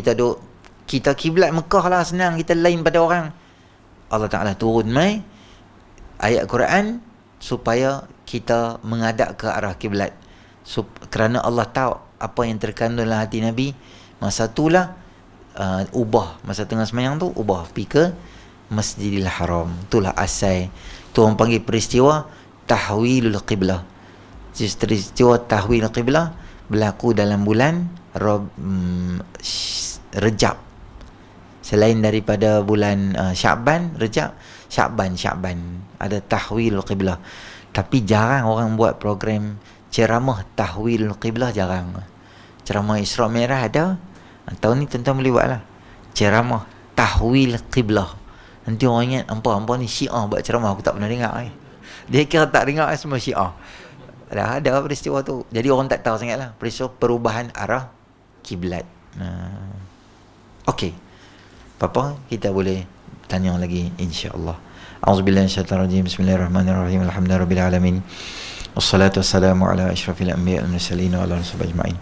kita kiblat Mekah lah, senang, kita lain pada orang. Allah Ta'ala turun mai ayat Quran supaya kita menghadap ke arah kiblat. Kerana Allah tahu apa yang terkandung dalam hati Nabi. Masa itulah ubah, masa tengah semayang tu ubah, pergi ke Masjidil Haram. Itulah asal, tu orang panggil peristiwa tahwilul qiblah. Peristiwa tahwil qiblah berlaku dalam bulan Rejab. Selain daripada bulan Sya'ban, Rejab, Sya'ban ada tahwil qiblah. Tapi jarang orang buat program ceramah tahwil qiblah, jarang. Ceramah Isra' Mi'raj ada. Tahun ni tuan-tuan boleh buat lah ceramah tahwil qiblah. Nanti orang ingat hampa ni Syiah buat ceramah, aku tak pernah dengar. Dia kira tak dengar semua Syiah. Ada peristiwa tu. Jadi orang tak tahu sangat lah peristiwa perubahan arah kiblat. Okey, apa kita boleh tanya lagi insya-Allah. A'udzubillahi minasyaitonirrajim. Bismillahirrahmanirrahim. Alhamdulillahirabbil alamin. Wassalatu wassalamu ala asyrafil anbiya'i wal mursalin wa ala alihi ajma'in.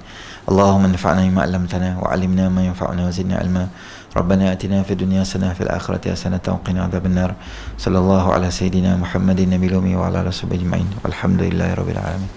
Allahumma anfa'na bima 'allamtana wa 'allimna ma yanfa'una wa zidna 'ilma. Rabbana atina fid dunya hasanah fil akhirati hasanah wa qina adzabannar. Sallallahu ala sayidina Muhammadin nabiyil ummi wa ala alihi ajma'in. Walhamdulillahirabbil alamin.